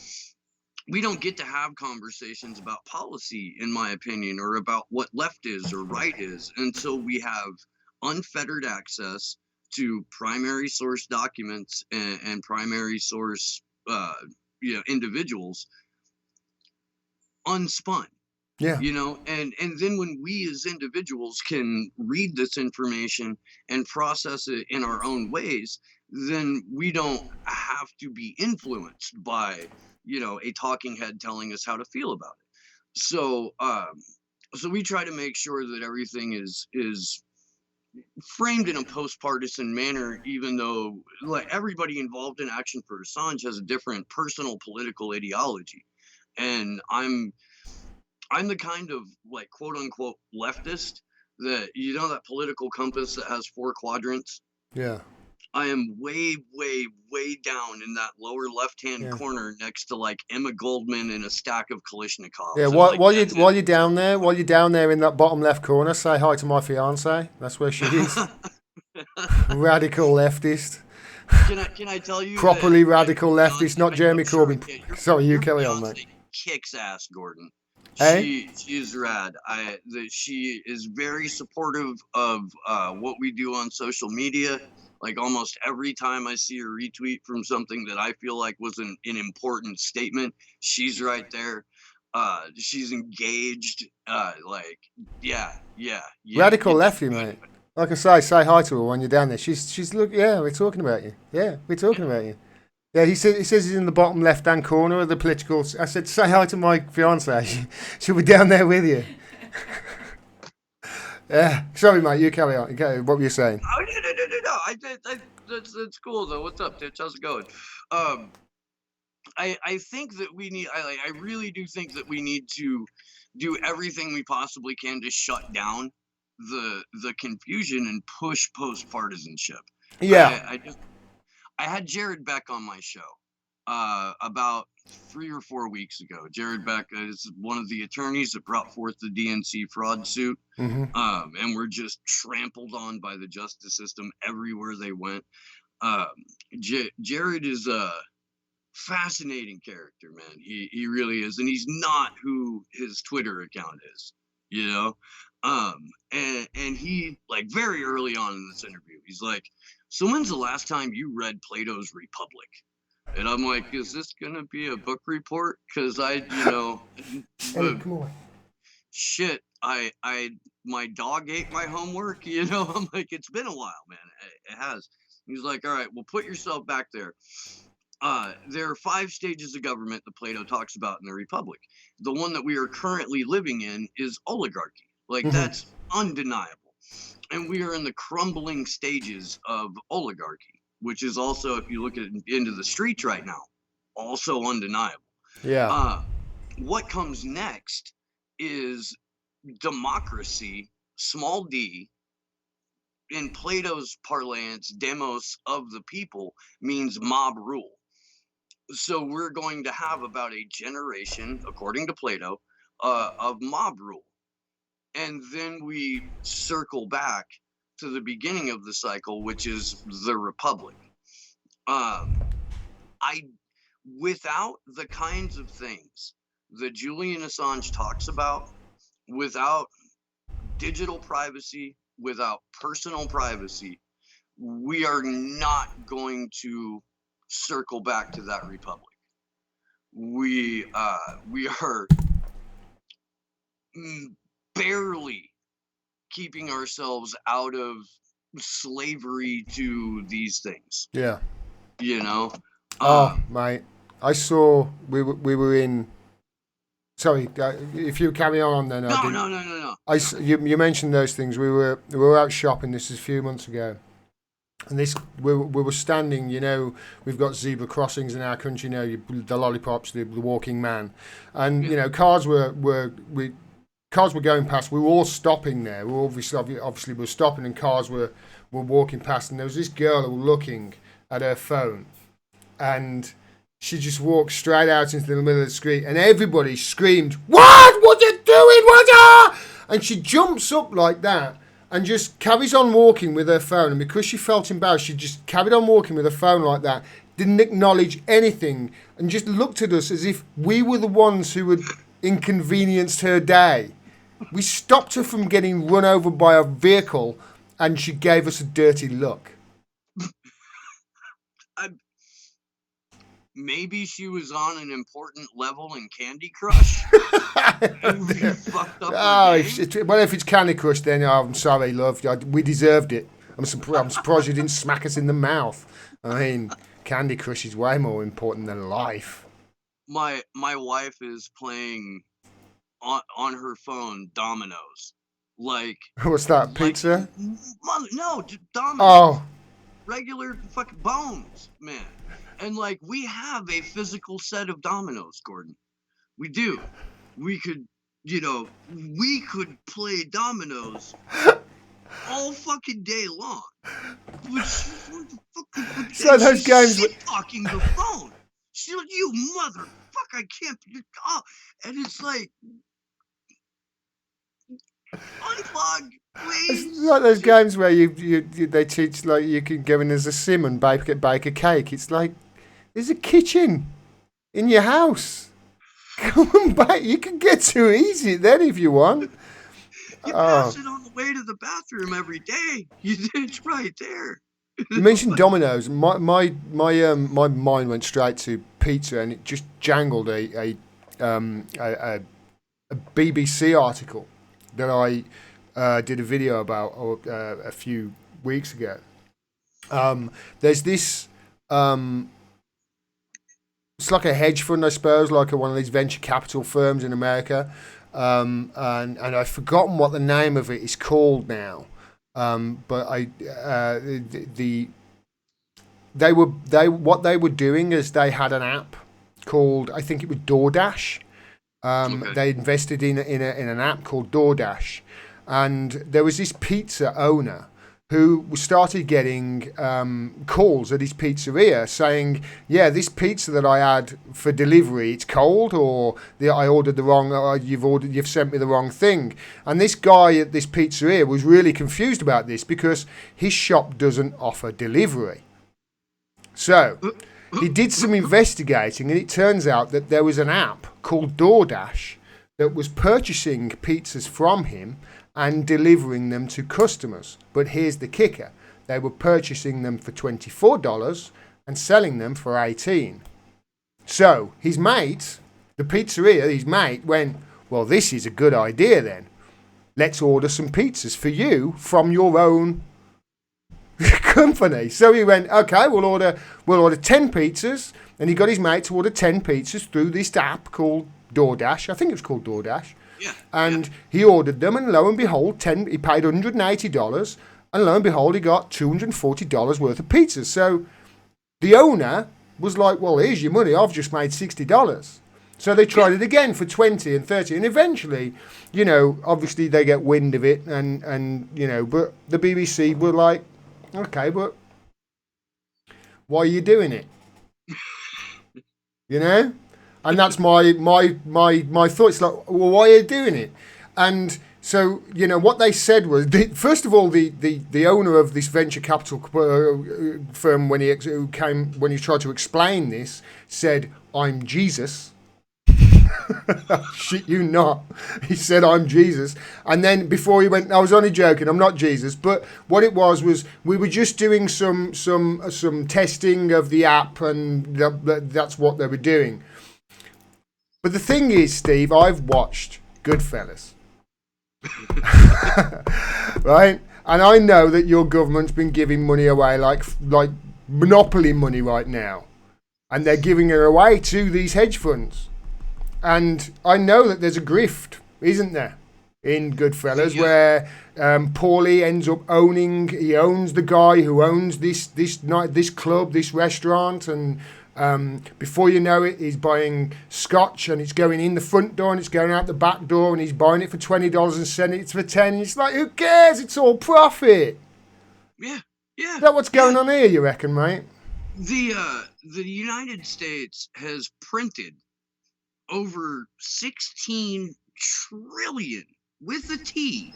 we don't get to have conversations about policy, in my opinion, or about what left is or right is until we have unfettered access to primary source documents and primary source, individuals unspun. Yeah. You know, and then when we as individuals can read this information and process it in our own ways, then we don't have to be influenced by, a talking head telling us how to feel about it. So we try to make sure that everything is framed in a post-partisan manner, even though, like, everybody involved in Action for Assange has a different personal political ideology. And I'm the kind of, like, quote unquote leftist that, that political compass that has 4 quadrants. Yeah. I am way, way, way down in that lower left-hand corner next to, like, Emma Goldman and a stack of Kalashnikovs. Yeah, while you're down there in that bottom left corner, say hi to my fiance. That's where she is. Radical leftist. Can I tell you? Properly radical leftist, not Jeremy Corbyn. Sorry, you carry on, mate. Kicks ass, Gordon. Hey? She's rad. She is very supportive of what we do on social media. Like, almost every time I see her retweet from something that I feel like was an important statement, she's right there. She's engaged. Radical lefty, mate. Like I say hi to her when you're down there. She's look. Yeah, we're talking about you. Yeah, we're talking about you. Yeah, he says he's in the bottom left-hand corner of the political. I said, say hi to my fiance. She'll be down there with you. Yeah, sorry, mate. You carry on. Okay, what were you saying? Oh, no. That's cool though. What's up, Ditch? How's it going? I think that we need. I really do think that we need to do everything we possibly can to shut down the confusion and push post-partisanship. Yeah. I had Jared Beck on my show about 3 or 4 weeks ago. Jared Beck is one of the attorneys that brought forth the DNC fraud suit, Mm-hmm. and were just trampled on by the justice system everywhere they went. Um, Jared is a fascinating character, man. He really is, and he's not who his Twitter account is, you know. And he, like, very early on in this interview, he's like, "So when's the last time you read Plato's Republic?" And I'm like, "Is this gonna be a book report? Because Eddie, come on. shit, my dog ate my homework, I'm like, it's been a while, man. It has." He's like, "All right, well, put yourself back there. There are 5 stages of government that Plato talks about in the Republic. The one that we are currently living in is oligarchy. Like, Mm-hmm. that's undeniable. And we are in the crumbling stages of oligarchy, which is also, if you look into the streets right now, also undeniable. Yeah. What comes next is democracy, small d. In Plato's parlance, demos of the people means mob rule. So we're going to have about a generation, according to Plato, of mob rule. And then we circle back to the beginning of the cycle, which is the Republic. I Without the kinds of things that Julian Assange talks about, without digital privacy, without personal privacy, we are not going to circle back to that Republic. We are barely keeping ourselves out of slavery to these things. Yeah. You know. Oh, mate, I saw we were in. Sorry, if you carry on, then No. You mentioned those things. We were out shopping. This is a few months ago, and we were standing. We've got zebra crossings in our country. The lollipops, the walking man, and cars were going past. We were all stopping there. We were obviously we were stopping, and cars were walking past. And there was this girl who was looking at her phone, and she just walked straight out into the middle of the street, and everybody screamed, "What? What you doing? What are?" And she jumps up like that and just carries on walking with her phone. And because she felt embarrassed, she just carried on walking with her phone like that, didn't acknowledge anything, and just looked at us as if we were the ones who had inconvenienced her day. We stopped her from getting run over by a vehicle, and she gave us a dirty look. Maybe she was on an important level in Candy Crush. And we fucked up if it's Candy Crush, then I'm sorry, love. We deserved it. I'm surprised you didn't smack us in the mouth. I mean, Candy Crush is way more important than life. My wife is playing on her phone dominoes. Like, what's that? Pizza? No, dominoes. Oh, regular fucking bones, man. And like, we have a physical set of dominoes, Gordon. We do. We could play dominoes all fucking day long. So those games were talking the phone. She's like, "You motherfucker, I can't." Oh, and it's like, unplug, please. It's like those games where they teach, like, you can go in as a sim and bake a cake. It's like, there's a kitchen in your house. Come on back. You can get to easy then if you want. You pass it on the way to the bathroom every day. It's right there. You mentioned dominoes. My mind went straight to pizza, and it just jangled a BBC article that I did a video about a few weeks ago. There's this. It's like a hedge fund, I suppose, like one of these venture capital firms in America, and I've forgotten what the name of it is called now. But what they were doing is they had an app called, I think it was DoorDash. Okay. They invested in an app called DoorDash, and there was this pizza owner who started getting calls at his pizzeria saying, "Yeah, this pizza that I had for delivery, it's cold, or I ordered the wrong, or you've sent me the wrong thing." And this guy at this pizzeria was really confused about this because his shop doesn't offer delivery. So he did some investigating, and it turns out that there was an app called DoorDash that was purchasing pizzas from him and delivering them to customers. But here's the kicker. They were purchasing them for $24 and selling them for $18. So his mate, the pizzeria, his mate went, "Well, this is a good idea then. Let's order some pizzas for you from your own company." So he went, "Okay, we'll order 10 pizzas." And he got his mate to order 10 pizzas through this app called DoorDash. I think it was called DoorDash. Yeah. And he ordered them, and lo and behold, he paid $180, and lo and behold, he got $240 worth of pizzas. So the owner was like, "Well, here's your money. I've just made $60. So they tried it again for 20 and 30, and eventually, obviously they get wind of it, and but the BBC were like, "Okay, but why are you doing it?" And that's my thoughts. Like, well, why are you doing it? And so, what they said was, first of all, the owner of this venture capital firm, when he tried to explain this, said, "I'm Jesus." Shit you not. He said, "I'm Jesus." And then before he went, "I was only joking, I'm not Jesus." But what it was we were just doing some testing of the app, and that's what they were doing. But the thing is, Steve, I've watched Goodfellas. Right? And I know that your government's been giving money away like monopoly money right now. And they're giving it away to these hedge funds. And I know that there's a grift, isn't there, in Goodfellas, where Paulie ends up he owns the guy who owns this club, this restaurant, and before you know it, he's buying scotch, and it's going in the front door and it's going out the back door, and he's buying it for $20 and selling it for 10. And it's like, who cares? It's all profit. Yeah. Is that what's going on here, you reckon, mate? The United States has printed over 16 trillion with a T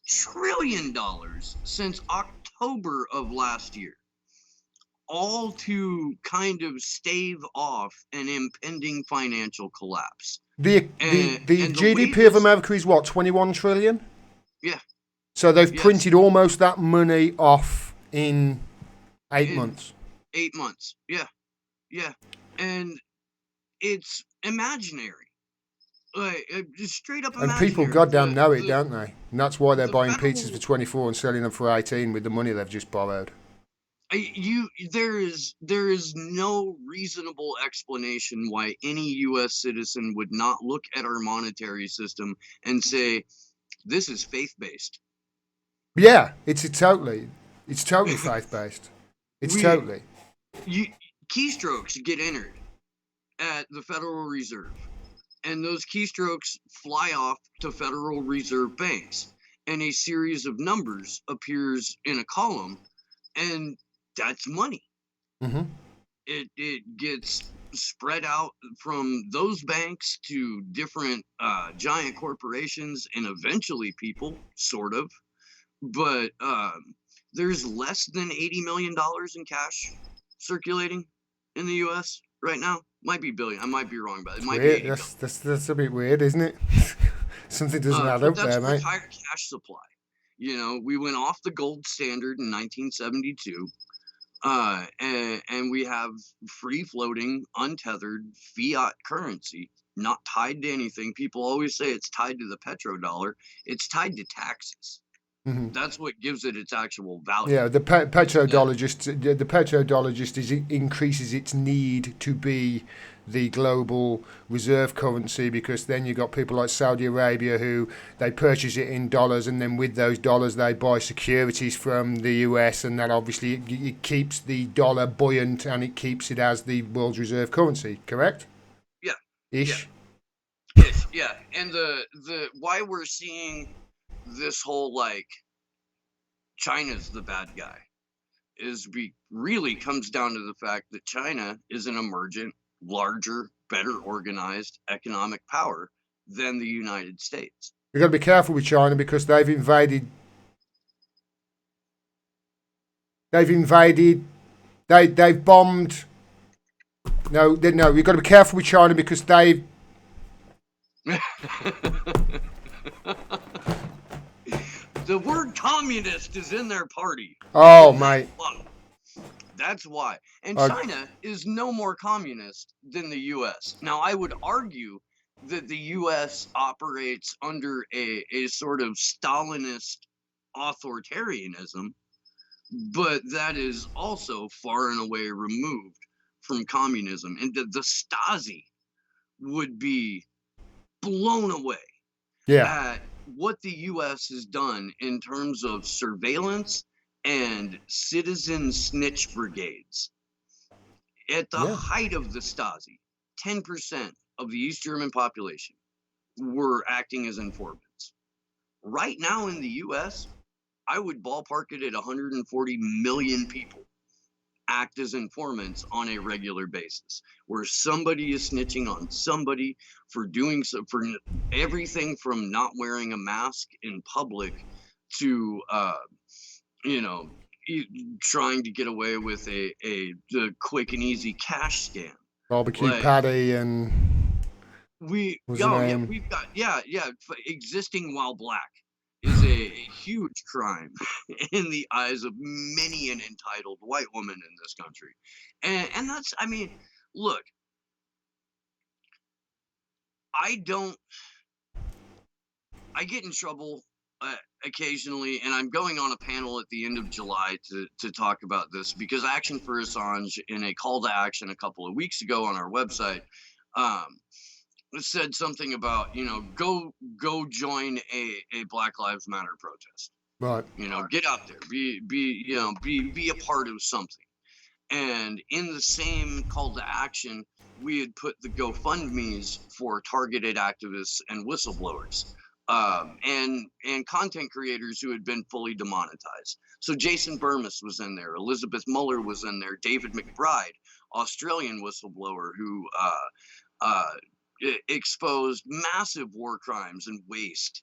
trillion dollars since October of last year, all to kind of stave off an impending financial collapse. The GDP of America is what, 21 trillion? Yeah. So they've printed almost that money off in 8 months. 8 months. Yeah. And it's imaginary. Just straight up imaginary. And people goddamn know it, don't they? And that's why they're buying pizzas for 24 and selling them for 18 with the money they've just borrowed. There is no reasonable explanation why any U.S. citizen would not look at our monetary system and say, "This is faith-based." Yeah, it's totally faith-based. Totally. Keystrokes get entered at the Federal Reserve, and those keystrokes fly off to Federal Reserve banks, and a series of numbers appears in a column, and that's money. Mm-hmm. It gets spread out from those banks to different giant corporations and eventually people, sort of. But there's less than $80 million in cash circulating in the U.S. right now. Might be billion. I might be wrong, but it might be. That's a bit weird, isn't it? Something doesn't add up there, mate. That's higher cash supply. We went off the gold standard in 1972. And we have free-floating, untethered fiat currency, not tied to anything. People always say it's tied to the petrodollar. It's tied to taxes. Mm-hmm. That's what gives it its actual value. Yeah, the petrodollar just increases its need to be the global reserve currency, because then you've got people like Saudi Arabia who they purchase it in dollars, and then with those dollars they buy securities from the US, and that obviously it keeps the dollar buoyant and it keeps it as the world's reserve currency, correct? Ish. Yeah. And the why we're seeing this whole like China's the bad guy really comes down to the fact that China is an emergent, larger, better organized economic power than the United States. We've got to be careful with China because they've invaded. They've bombed. No, we've got to be careful with China because they've. The word communist is in their party. Oh, mate. That's why. And Uh, China is no more communist than the U.S. Now, I would argue that the U.S. operates under a sort of Stalinist authoritarianism, but that is also far and away removed from communism. And the Stasi would be blown away Yeah. at what the U.S. has done in terms of surveillance and citizen snitch brigades. At the height of the Stasi, 10% of the East German population were acting as informants. Right now in the U.S., I would ballpark it at 140 million people act as informants on a regular basis, where somebody is snitching on somebody for doing so, for everything from not wearing a mask in public to trying to get away with the quick and easy cash scam. Barbecue patty and. We've got existing while black is a huge crime in the eyes of many an entitled white woman in this country. And that's, I mean, look, I get in trouble occasionally, and I'm going on a panel at the end of July to talk about this because Action for Assange, in a call to action a couple of weeks ago on our website, said something about, go join a Black Lives Matter protest. Right. Get out there, be a part of something. And in the same call to action, we had put the GoFundMe's for targeted activists and whistleblowers, and content creators who had been fully demonetized. So Jason Burmis was in there, Elizabeth Mueller was in there, David McBride, Australian whistleblower who exposed massive war crimes and waste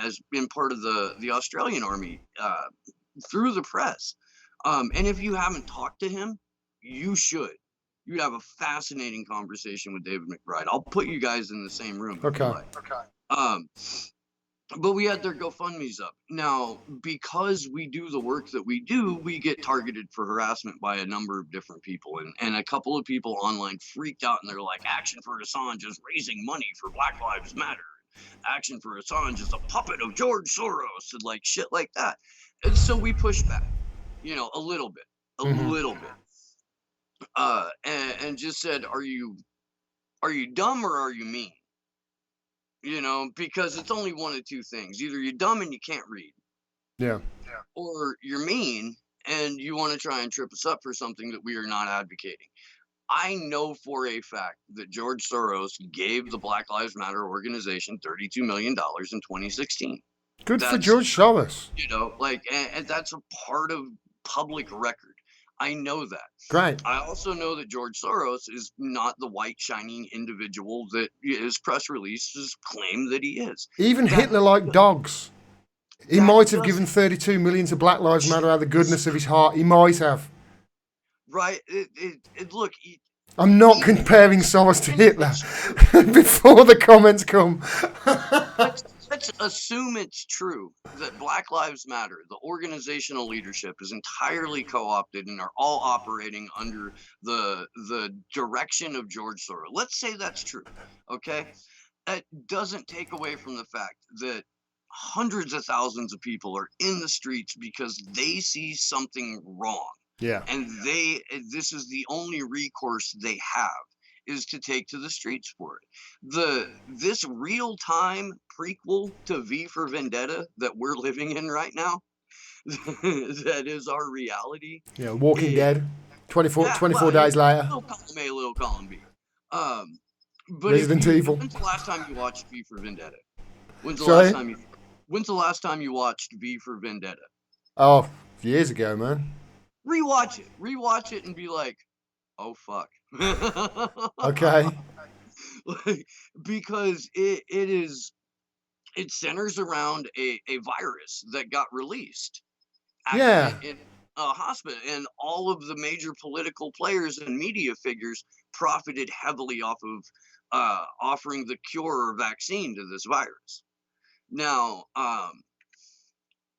as been part of the Australian army through the press. And if you haven't talked to him, you should. You'd have a fascinating conversation with David McBride. I'll put you guys in the same room. Okay. But we had their GoFundMe's up. Now, because we do the work that we do, we get targeted for harassment by a number of different people. And a couple of people online freaked out, and they're like, Action for Assange is raising money for Black Lives Matter. Action for Assange is a puppet of George Soros, and like shit like that. And so we pushed back, a little bit. And just said, are you dumb or are you mean? Because it's only one of two things. Either you're dumb and you can't read. Yeah. Or you're mean and you want to try and trip us up for something that we are not advocating. I know for a fact that George Soros gave the Black Lives Matter organization $32 million in 2016. Good for George Soros. And that's a part of public record. I know that. Great. I also know that George Soros is not the white shining individual that his press releases claim that he is. Even Hitler liked dogs. He might have given 32 million to Black Lives Matter out of the goodness of his heart. He might have. Right. Look. I'm not comparing Soros to Hitler. Before the comments come. Let's assume it's true that Black Lives Matter, the organizational leadership, is entirely co-opted and are all operating under the direction of George Soros. Let's say that's true, okay? That doesn't take away from the fact that hundreds of thousands of people are in the streets because they see something wrong. Yeah. And this is the only recourse they have, is to take to the streets for it. This real-time prequel to V for Vendetta that we're living in right now, that is our reality. Yeah, Walking Dead, 24 days later. Little column A, little column B. But Resident Evil. when's the last time you watched V for Vendetta? When's the Sorry? last time you watched V for Vendetta? Oh, years ago, man. Rewatch it, and be like, oh fuck. Okay. Like, because it centers around a virus that got released Yeah. in a hospital, and all of the major political players and media figures profited heavily off of offering the cure or vaccine to this virus. Now,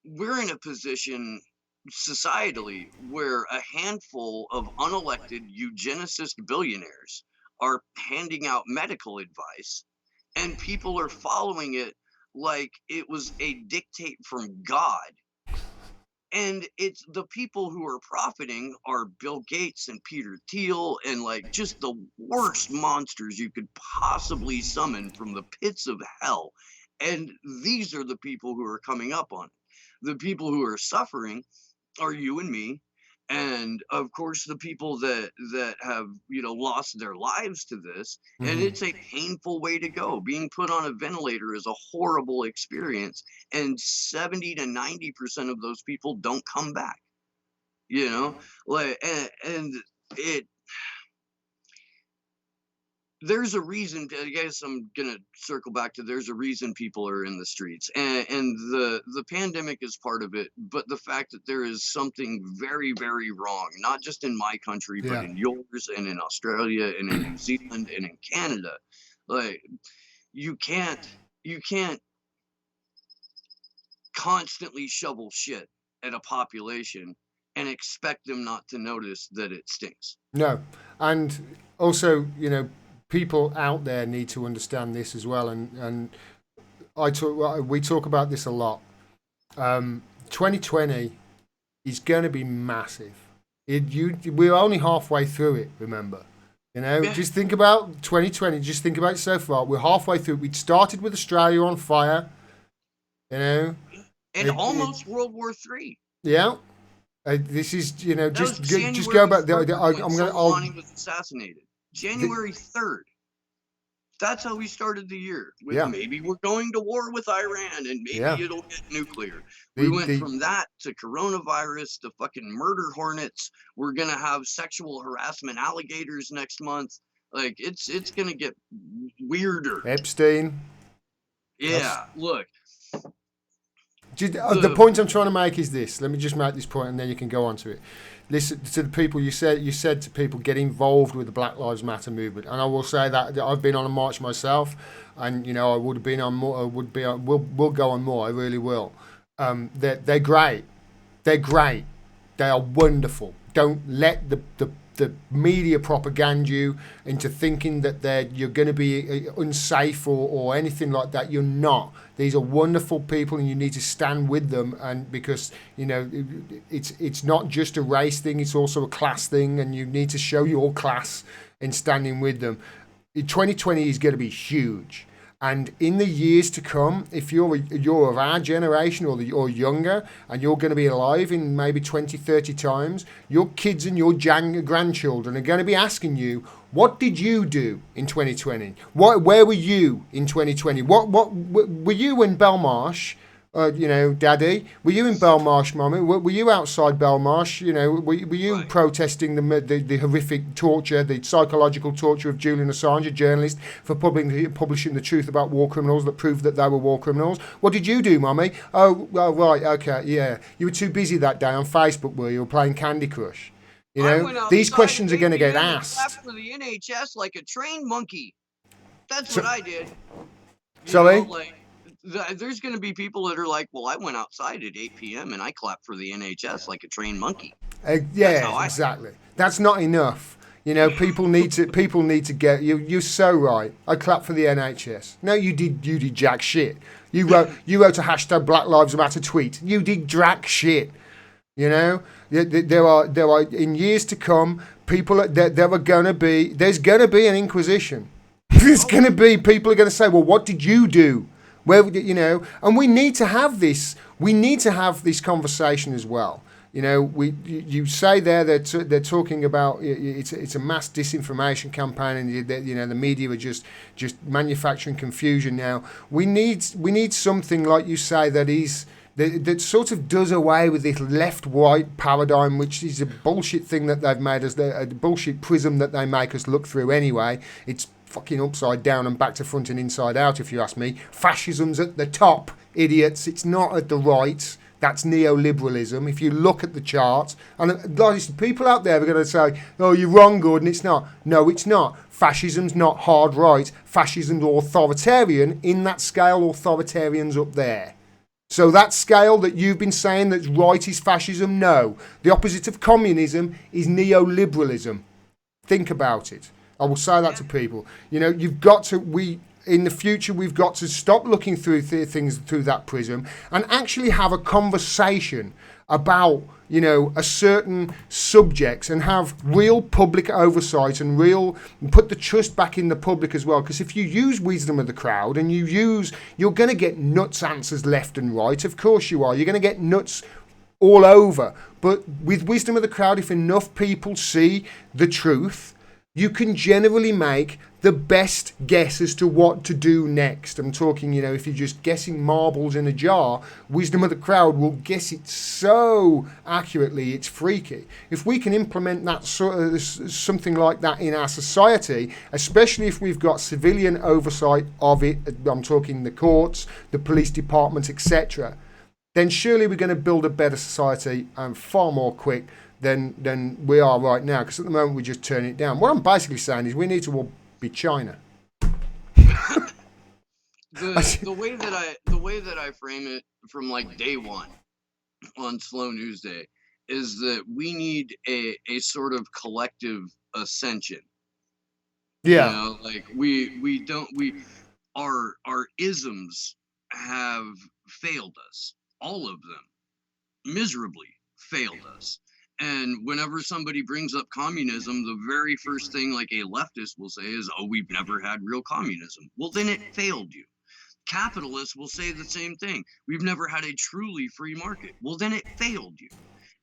we're in a position societally where a handful of unelected eugenicist billionaires are handing out medical advice, and people are following it like it was a dictate from God. And it's the people who are profiting are Bill Gates and Peter Thiel, and like just the worst monsters you could possibly summon from the pits of hell. And these are the people who are coming up on it. The people who are suffering are you and me, and of course the people that have lost their lives to this. And it's a painful way to go. Being put on a ventilator is a horrible experience, and 70 to 90% of those people don't come back, like, and it there's a reason. I guess I'm gonna circle back to there's a reason people are in the streets, and the pandemic is part of it. But the fact that there is something very, very wrong, not just in my country, but in yours, and in Australia, and in New Zealand, and in Canada, like you can't constantly shovel shit at a population and expect them not to notice that it stinks. No. And also, people out there need to understand this as well, and we talk about this a lot. 2020 is going to be massive. We're only halfway through it. Remember, just think about 2020. Just think about it so far. We're halfway through. We started with Australia on fire, and almost World War III. Yeah. This is just go back. Soleimani was assassinated. January 3rd. That's how we started the year. Maybe we're going to war with Iran, and maybe it'll get nuclear. We went from that to coronavirus to fucking murder hornets. We're gonna have sexual harassment alligators next month. Like it's gonna get weirder. Epstein. Yeah. Look. The point I'm trying to make is this. Let me just make this point, and then you can go on to it. Listen to the people. You said to people, get involved with the Black Lives Matter movement, and I will say that I've been on a march myself, and I would have been on more. I would be. We'll go on more. I really will. They're great. They're great. They are wonderful. Don't let the media propaganda you into thinking that you're going to be unsafe or anything like that. You're not. These are wonderful people, and you need to stand with them. And because it's not just a race thing; it's also a class thing, and you need to show your class in standing with them. 2020 is going to be huge. And in the years to come, if you're of our generation or younger, and you're going to be alive in maybe 20, 30 times, your kids and your grandchildren are going to be asking you, what did you do in 2020? Where were you in 2020? What were you in Belmarsh? Daddy, were you in Belmarsh, Mummy? Were you outside Belmarsh? Were you protesting the horrific torture, the psychological torture of Julian Assange, a journalist, for publishing the truth about war criminals that proved that they were war criminals? What did you do, Mummy? Oh, well, right, okay, yeah. You were too busy that day on Facebook, were you? Playing Candy Crush? These questions are going to get asked. For the NHS like a trained monkey. That's what I did. Sorry? There's going to be people that are like, well, I went outside at 8 p.m. and I clapped for the NHS like a trained monkey. Exactly. That's not enough. People need to get you. You're so right. I clapped for the NHS. No, you did jack shit. You wrote a hashtag Black Lives Matter tweet. You did jack shit. There are in years to come people there's going to be an inquisition. There's going to be people are going to say, well, what did you do? Where and we need to have this. We need to have this conversation as well. You say there that they're talking about it's a mass disinformation campaign, and the media are just manufacturing confusion. Now we need something like you say that sort of does away with this left-right paradigm, which is a bullshit thing that they've made us, a bullshit prism that they make us look through anyway. It's fucking upside down and back to front and inside out, if you ask me. Fascism's at the top, idiots. It's not at the right. That's neoliberalism. If you look at the charts, and people out there are going to say, "Oh, you're wrong, Gordon. It's not." No, it's not. Fascism's not hard right. Fascism's authoritarian. In that scale, authoritarian's up there. So that scale that you've been saying that's right is fascism? No. The opposite of communism is neoliberalism. Think about it. I will say that to people. You've got to, in the future, we've got to stop looking through things through that prism and actually have a conversation about, a certain subjects and have real public oversight and put the trust back in the public as well. Because if you use wisdom of the crowd and you're going to get nuts answers left and right. Of course you are. You're going to get nuts all over. But with wisdom of the crowd, if enough people see the truth, you can generally make the best guess as to what to do next. I'm talking, if you're just guessing marbles in a jar, wisdom of the crowd will guess it so accurately, it's freaky. If we can implement that something like that in our society, especially if we've got civilian oversight of it, I'm talking the courts, the police department, etc., then surely we're going to build a better society and far more quick than we are right now, because at the moment we just turn it down. What I'm basically saying is we need to all be China. the way that I frame it from like day one on Slow News Day is that we need a sort of collective ascension. Yeah. Our isms have failed us, all of them miserably failed us. And whenever somebody brings up communism, the very first thing like a leftist will say is, "Oh, we've never had real communism." Well, then it failed you. Capitalists will say the same thing. "We've never had a truly free market." Well, then it failed you.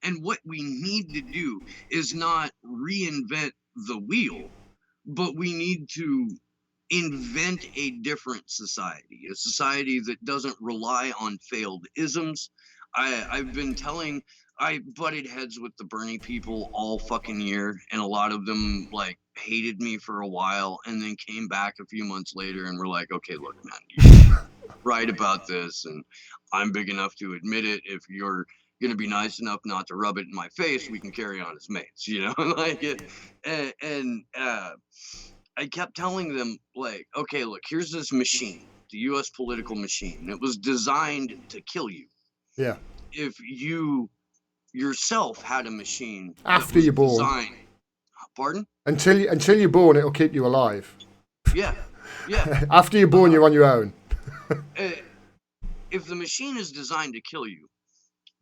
And what we need to do is not reinvent the wheel, but we need to invent a different society, a society that doesn't rely on failed isms. I've been telling, I butted heads with the Bernie people all fucking year, and a lot of them like hated me for a while and then came back a few months later and were like, "Okay, look, man, you're right about this, and I'm big enough to admit it. If you're gonna be nice enough not to rub it in my face, we can carry on as mates," like it. And I kept telling them, like, "Okay, look, here's this machine, the U.S. political machine, and it was designed to kill you. Yeah. If you yourself had a machine after you're born, designed, pardon? Until you're born, it'll keep you alive. Yeah. After you're born, you're on your own. If the machine is designed to kill you,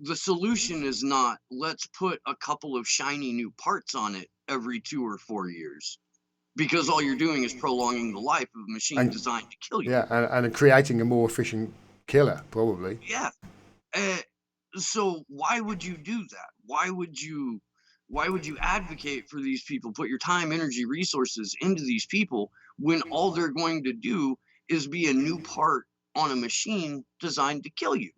the solution is not, let's put a couple of shiny new parts on it every 2 or 4 years. Because all you're doing is prolonging the life of a machine designed to kill you. Yeah, and creating a more efficient killer, probably. Yeah. So why would you do that? Why would you advocate for these people, put your time, energy, resources into these people when all they're going to do is be a new part on a machine designed to kill you?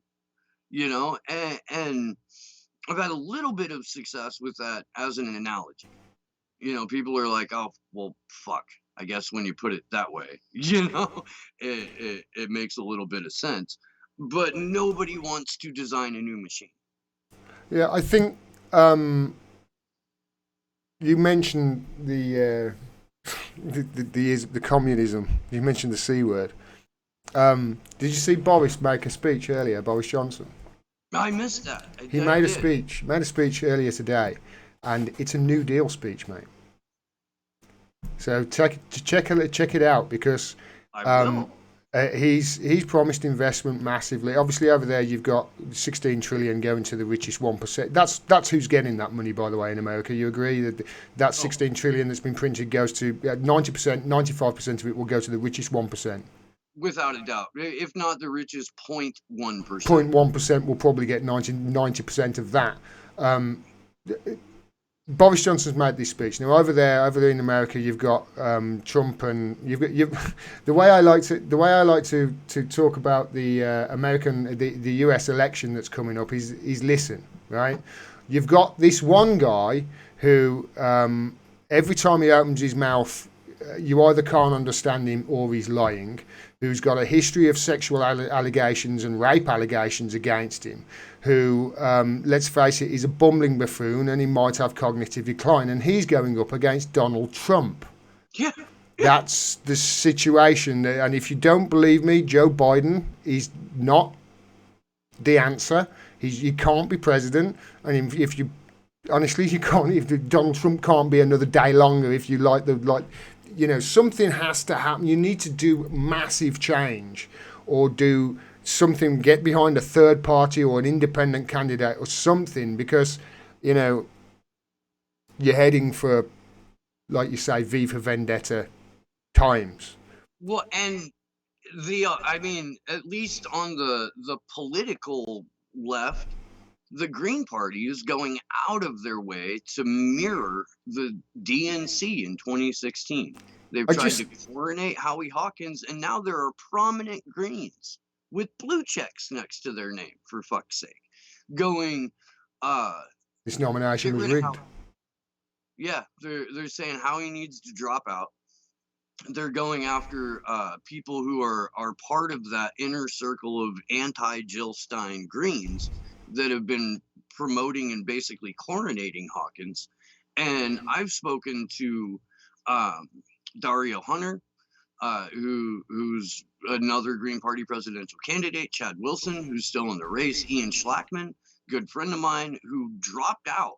And I've had a little bit of success with that as an analogy. People are like, "Oh, well, fuck. I guess when you put it that way, it makes a little bit of sense." But nobody wants to design a new machine. Yeah, I think you mentioned the communism. You mentioned the C word. Did you see Boris make a speech earlier? Boris Johnson. I missed that. He made a speech earlier today, and it's a New Deal speech, mate. So check it out, because he's promised investment massively. Obviously, over there you've got 16 trillion going to the richest 1%. That's who's getting that money, by the way, in America. You agree that 16 trillion that's been printed goes to 90%, 95% of it will go to the richest 1%. Without a doubt. If not the richest 0.1%. 0.1% will probably get 90% of that. Boris Johnson's made this speech. Now over there in America, you've got Trump, and you've the way I like to talk about the the US election that's coming up is listen, right? You've got this one guy who every time he opens his mouth, you either can't understand him or he's lying. Who's got a history of sexual allegations and rape allegations against him, who, let's face it, is a bumbling buffoon and he might have cognitive decline, and he's going up against Donald Trump. Yeah. That's the situation. And if you don't believe me, Joe Biden is not the answer. He can't be president. And if you, honestly, you can't, if Donald Trump can't be another day longer, if you like something has to happen. You need to do massive change, or do something, get behind a third party or an independent candidate or something, because, you're heading for, like you say, V for Vendetta times. Well, and at least on the political left, the Green Party is going out of their way to mirror the DNC in 2016. They've tried to coronate Howie Hawkins, and now there are prominent Greens with blue checks next to their name, for fuck's sake, going, this nomination was rigged. Yeah, they're saying Howie needs to drop out. They're going after people who are part of that inner circle of anti-Jill Stein Greens that have been promoting and basically coronating Hawkins. And I've spoken to Dario Hunter, who's another Green Party presidential candidate, Chad Wilson, who's still in the race, Ian Schlackman, good friend of mine, who dropped out,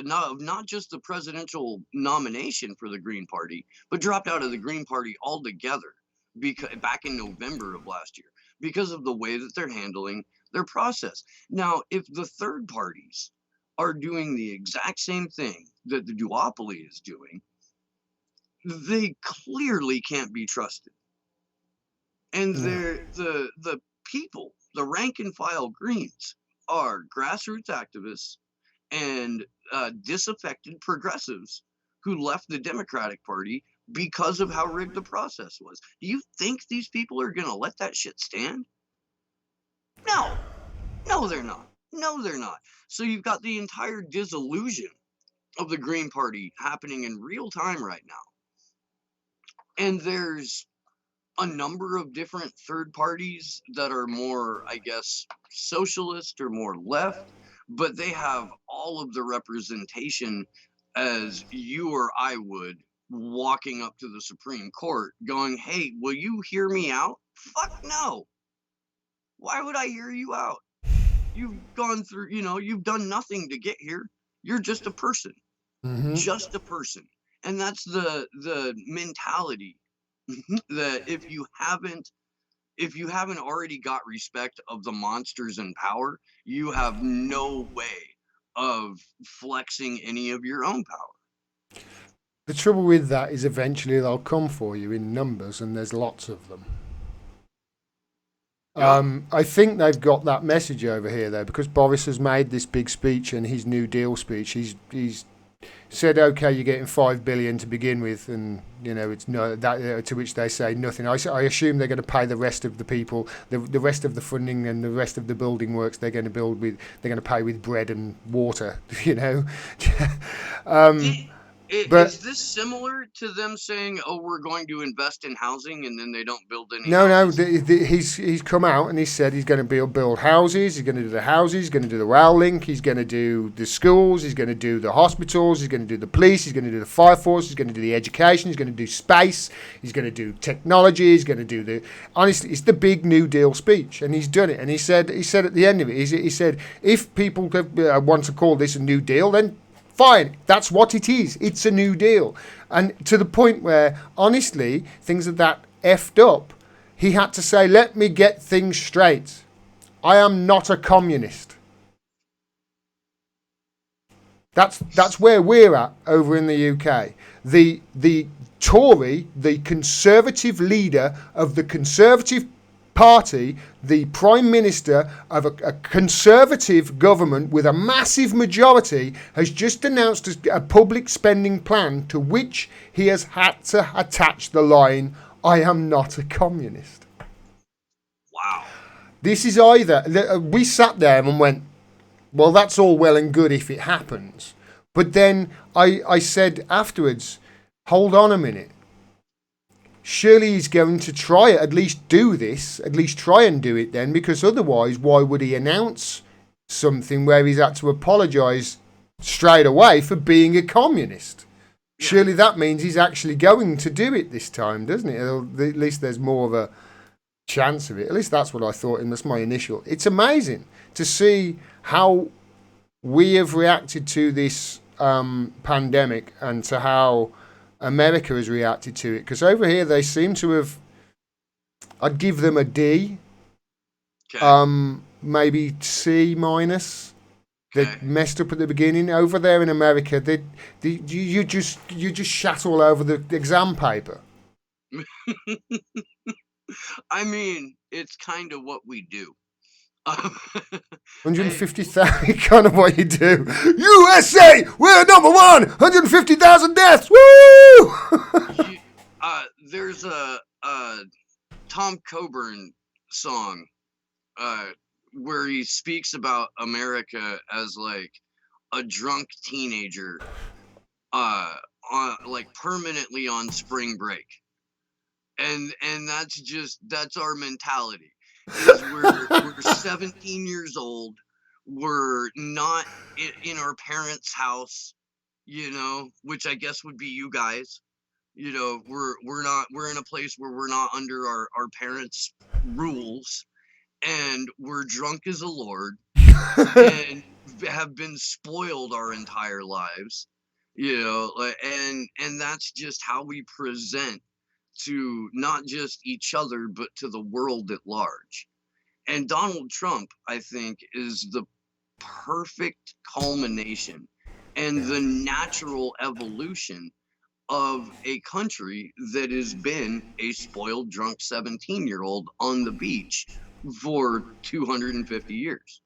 not just the presidential nomination for the Green Party, but dropped out of the Green Party altogether back in November of last year, because of the way that they're handling their process. Now, if the third parties are doing the exact same thing that the duopoly is doing, they clearly can't be trusted. And the people, the rank and file Greens, are grassroots activists and disaffected progressives who left the Democratic Party because of how rigged the process was. Do you think these people are going to let that shit stand? No, they're not. No, they're not. So you've got the entire disillusion of the Green Party happening in real time right now. And there's a number of different third parties that are more, I guess, socialist or more left, but they have all of the representation as you or I would, walking up to the Supreme Court going, hey, will you hear me out? Fuck no. Why would I hear you out? You've gone through, you've done nothing to get here. You're just a person. Mm-hmm. Just a person. And that's the mentality that if you haven't already got respect of the monsters in power, you have no way of flexing any of your own power. The trouble with that is eventually they'll come for you in numbers, and there's lots of them. Yeah. I think they've got that message over here, though, because Boris has made this big speech, and his New Deal speech, he's said, okay, you're getting $5 billion to begin with, and it's no that to which they say nothing. I assume they're going to pay the rest of the people, the rest of the funding and the rest of the building works they're going to pay with bread and water, But is this similar to them saying, "Oh, we're going to invest in housing," and then they don't build any? No. He's come out and he said he's going to build houses. He's going to do the houses. He's going to do the rail link. He's going to do the schools. He's going to do the hospitals. He's going to do the police. He's going to do the fire force. He's going to do the education. He's going to do space. He's going to do technology. He's going to do honestly, it's the big New Deal speech, and he's done it. And he said at the end of it, he said, if people want to call this a New Deal, then fine, that's what it is. It's a New Deal. And to the point where, honestly, things are that effed up, he had to say, let me get things straight. I am not a communist. That's where we're at over in the UK. The Tory, the Conservative leader of the Conservative party, the prime minister of a conservative government with a massive majority, has just announced a public spending plan to which he has had to attach the line, "I am not a communist." Wow. This is either, we sat there and went, well, that's all well and good if it happens. But then I said afterwards, hold on a minute. Surely he's going to try it, at least do this, at least try and do it then, because otherwise, why would he announce something where he's had to apologise straight away for being a communist? Yeah. Surely that means he's actually going to do it this time, doesn't it? At least there's more of a chance of it. At least that's what I thought, and that's my initial. It's amazing to see how we have reacted to this pandemic and to how America has reacted to it. Because over here they seem to have, I'd give them a D, maybe C minus. They messed up at the beginning. Over there in America, you just shat all over the exam paper. I mean, it's kind of what we do. 150,000, kind of what you do. USA, we're number one. 150,000 deaths. Woo! There's a Tom Coburn song where he speaks about America as like a drunk teenager, like permanently on spring break, and that's our mentality. Is we're 17 years old, we're not in our parents' house, which I guess would be you guys. We're in a place where we're not under our parents' rules, and we're drunk as a lord and have been spoiled our entire lives, and that's just how we present to not just each other, but to the world at large. And Donald Trump, I think, is the perfect culmination and the natural evolution of a country that has been a spoiled, drunk 17-year-old on the beach for 250 years.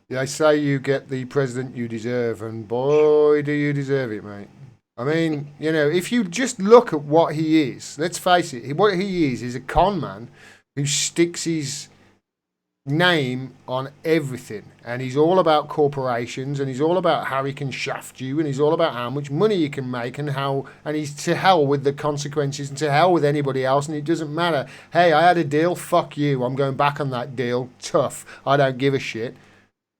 They say you get the president you deserve, and boy, do you deserve it, mate. I mean, if you just look at what he is, let's face it, what he is a con man who sticks his name on everything, and he's all about corporations, and he's all about how he can shaft you, and he's all about how much money you can make, and he's to hell with the consequences, and to hell with anybody else, and it doesn't matter. Hey, I had a deal, fuck you, I'm going back on that deal, tough, I don't give a shit.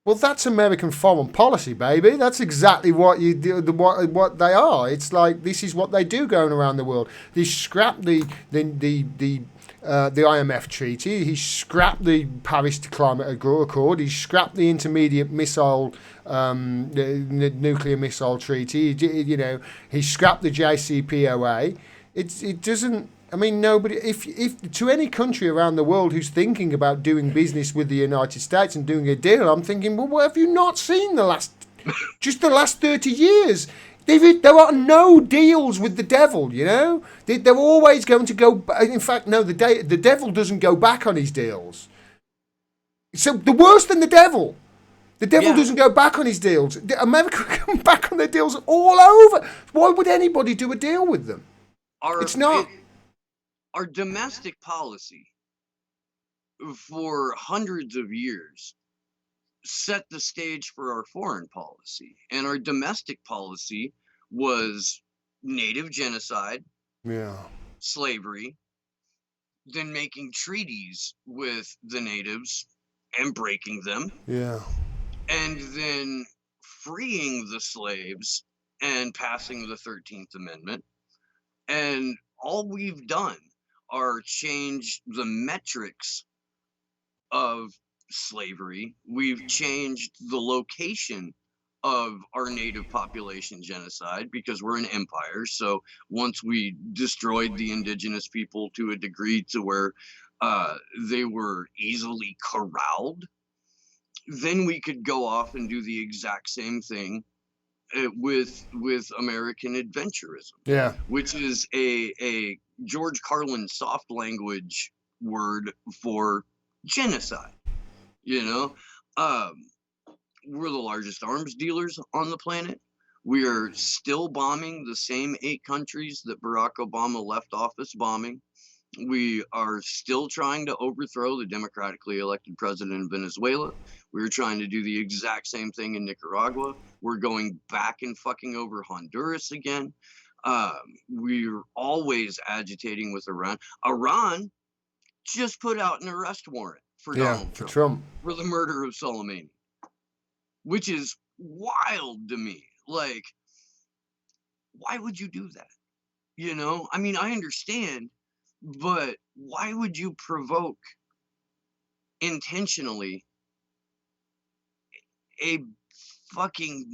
Well, that's American foreign policy, baby. That's exactly what you do. What they are. It's like this is what they do going around the world. They scrap the IMF treaty. He scrapped the Paris Climate Accord. He scrapped the Intermediate Missile, Nuclear Missile Treaty. He scrapped the JCPOA. It doesn't. I mean, nobody. If to any country around the world who's thinking about doing business with the United States and doing a deal, I'm thinking, well, what have you not seen the last 30 years? There are no deals with the devil, They're always going to go. In fact, no, the devil doesn't go back on his deals. So the worse than the devil. The devil doesn't go back on his deals. America come back on their deals all over. Why would anybody do a deal with them? It's not. Our domestic policy for hundreds of years set the stage for our foreign policy. And our domestic policy was native genocide, slavery, then making treaties with the natives and breaking them. And then freeing the slaves and passing the 13th Amendment. And all we've done are change the metrics of slavery. We've changed the location of our native population genocide because we're an empire. So once we destroyed the indigenous people to a degree to where they were easily corralled, then we could go off and do the exact same thing with American adventurism, which is a George Carlin soft language word for genocide. You know, we're the largest arms dealers on the planet. We are still bombing the same 8 countries that Barack Obama left office bombing. We are still trying to overthrow the democratically elected president in Venezuela. We're trying to do the exact same thing in Nicaragua. We're going back and fucking over Honduras again. We're always agitating with Iran. Iran just put out an arrest warrant for Donald for Trump Trump. for the murder of Soleimani, which is wild to me. Like, why would you do that? You know, I mean, I understand, but why would you provoke intentionally a fucking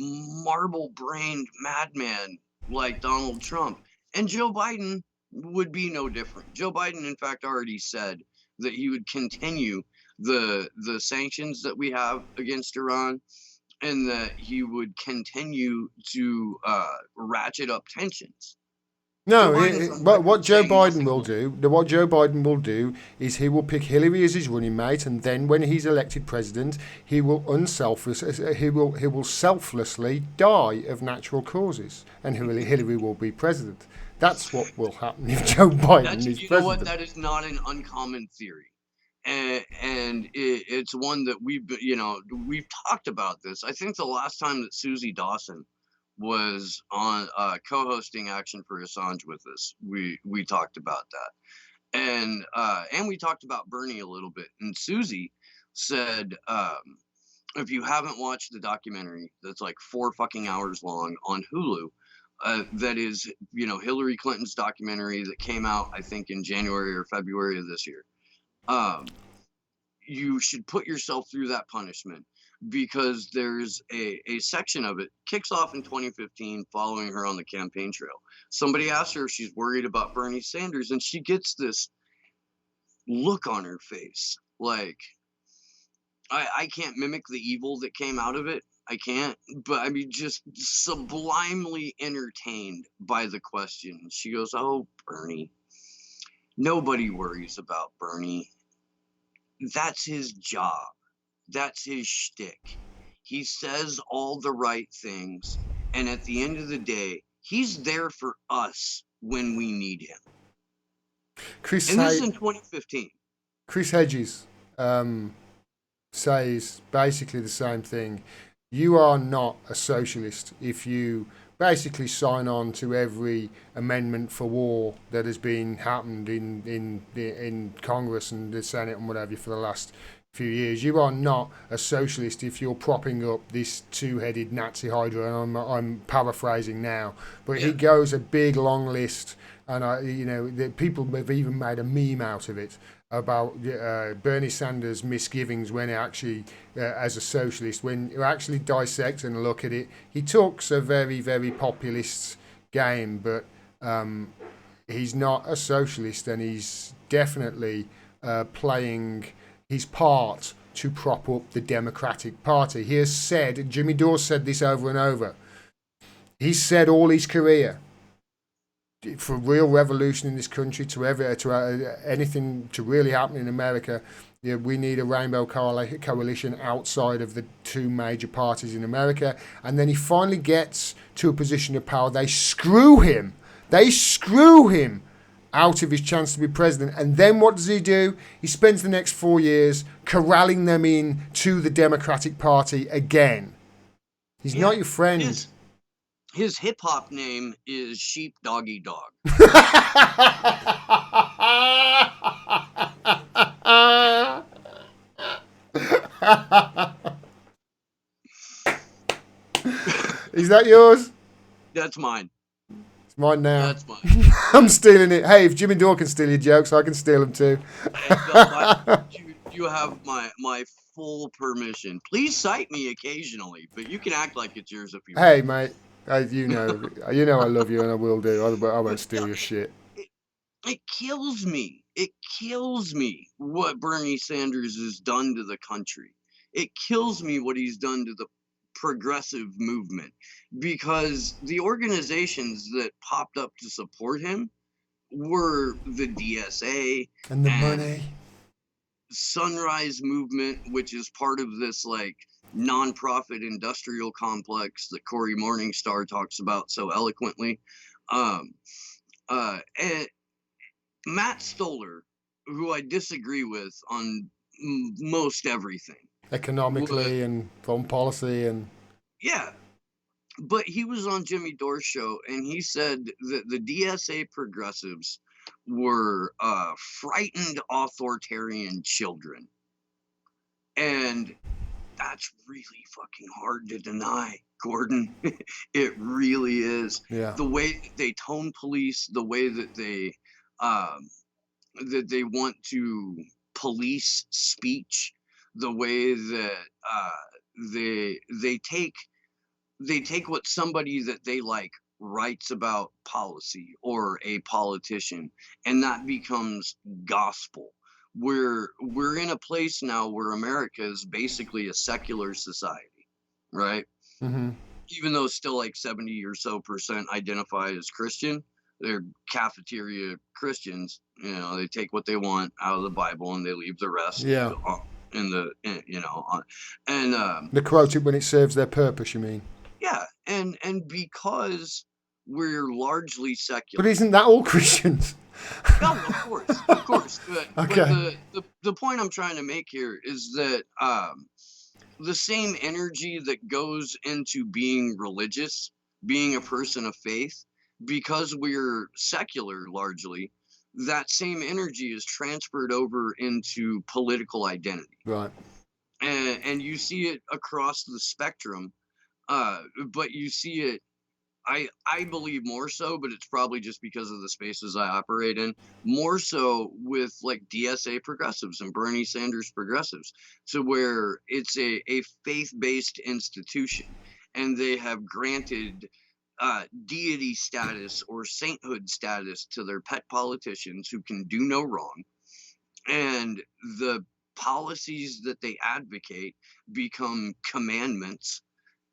marble-brained madman like Donald Trump? And Joe Biden would be no different. Joe Biden, in fact, already said that he would continue the sanctions that we have against Iran, and that he would continue to ratchet up tensions. No, what Joe saying Biden nothing will but do, what Joe Biden will do is he will pick Hillary as his running mate, and then when he's elected president, he will he will selflessly die of natural causes, and Hillary will be president. That's what will happen if Joe Biden is you know what? president. That is not an uncommon theory, and it's one that we've talked about this. I think the last time that Susie Dawson was on co-hosting Action for Assange with us, we talked about that, and we talked about Bernie a little bit. And Susie said, if you haven't watched the documentary that's like 4 fucking hours long on Hulu, that is, Hillary Clinton's documentary that came out, I think, in January or February of this year. You should put yourself through that punishment, because there's a section of it kicks off in 2015 following her on the campaign trail. Somebody asked her if she's worried about Bernie Sanders, and she gets this look on her face like, I can't mimic the evil that came out of it. I can't, but I mean, just sublimely entertained by the question. She goes, "Oh, Bernie. Nobody worries about Bernie. That's his job. That's his shtick. He says all the right things, and at the end of the day, he's there for us when we need him." Chris And this is in 2015. Chris Hedges says basically the same thing. You are not a socialist if you basically sign on to every amendment for war that has been happened in Congress and the Senate and whatever for the last few years. You are not a socialist if you're propping up this 2-headed Nazi Hydra, and I'm paraphrasing now, but he goes a big long list, and the people have even made a meme out of it about Bernie Sanders' misgivings when actually, as a socialist, when you actually dissect and look at it, he talks a very, very populist game, but he's not a socialist, and he's definitely playing his part to prop up the Democratic Party. He has said, Jimmy Dore said this over and over, he's said all his career, for real revolution in this country, to anything to really happen in America, we need a rainbow coalition outside of the 2 major parties in America. And then he finally gets to a position of power. They screw him out of his chance to be president. And then what does he do? He spends the next 4 years corralling them in to the Democratic Party again. He's not your friend. His hip hop name is Sheep Doggy Dog. Is that yours? That's mine. It's mine now. That's mine. I'm stealing it. Hey, if Jimmy Dore can steal your jokes, I can steal them too. You have my full permission. Please cite me occasionally, but you can act like it's yours if you want. Hey, mate. You know I love you, and I will do. I won't steal your shit. It kills me. It kills me what Bernie Sanders has done to the country. It kills me what he's done to the progressive movement, because the organizations that popped up to support him were the DSA and the money. Sunrise Movement, which is part of this like nonprofit industrial complex that Cory Morningstar talks about so eloquently. Um, and Matt Stoller, who I disagree with on most everything, Economically and foreign policy and yeah, but he was on Jimmy Dore's show and he said that the DSA progressives were frightened authoritarian children. And that's really fucking hard to deny, Gordon. It really is. yeah. The way they tone police, the way um, that they want to police speech, the way that they take what somebody that they like writes about policy or a politician, and that becomes gospel. We're in a place now where America is basically a secular society, right? Mm-hmm. Even though still like 70 or so percent identify as Christian, they're cafeteria Christians. You know, they take what they want out of the Bible and they leave the rest Yeah. They quote it when it serves their purpose, you mean? yeah, and because we're largely secular. But isn't that all Christians? No, of course. Okay. But the point I'm trying to make here is that the same energy that goes into being religious, being a person of faith, because we're secular largely, that same energy is transferred over into political identity. Right. And you see it across the spectrum, but you see it, I believe more so, but it's probably just because of the spaces I operate in, more so with like DSA progressives and Bernie Sanders progressives, to where it's a faith-based institution and they have granted deity status or sainthood status to their pet politicians who can do no wrong. And the policies that they advocate become commandments.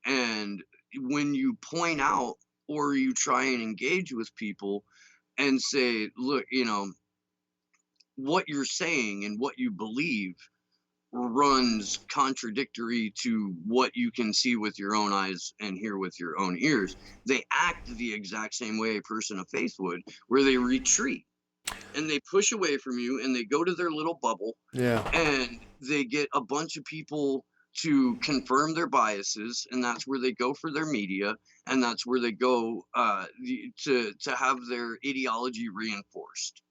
And when you point out or you try and engage with people and say, look, what you're saying and what you believe runs contradictory to what you can see with your own eyes and hear with your own ears, they act the exact same way a person of faith would, where they retreat and they push away from you and they go to their little bubble. Yeah. And they get a bunch of people to confirm their biases, and that's where they go for their media, and that's where they go to have their ideology reinforced.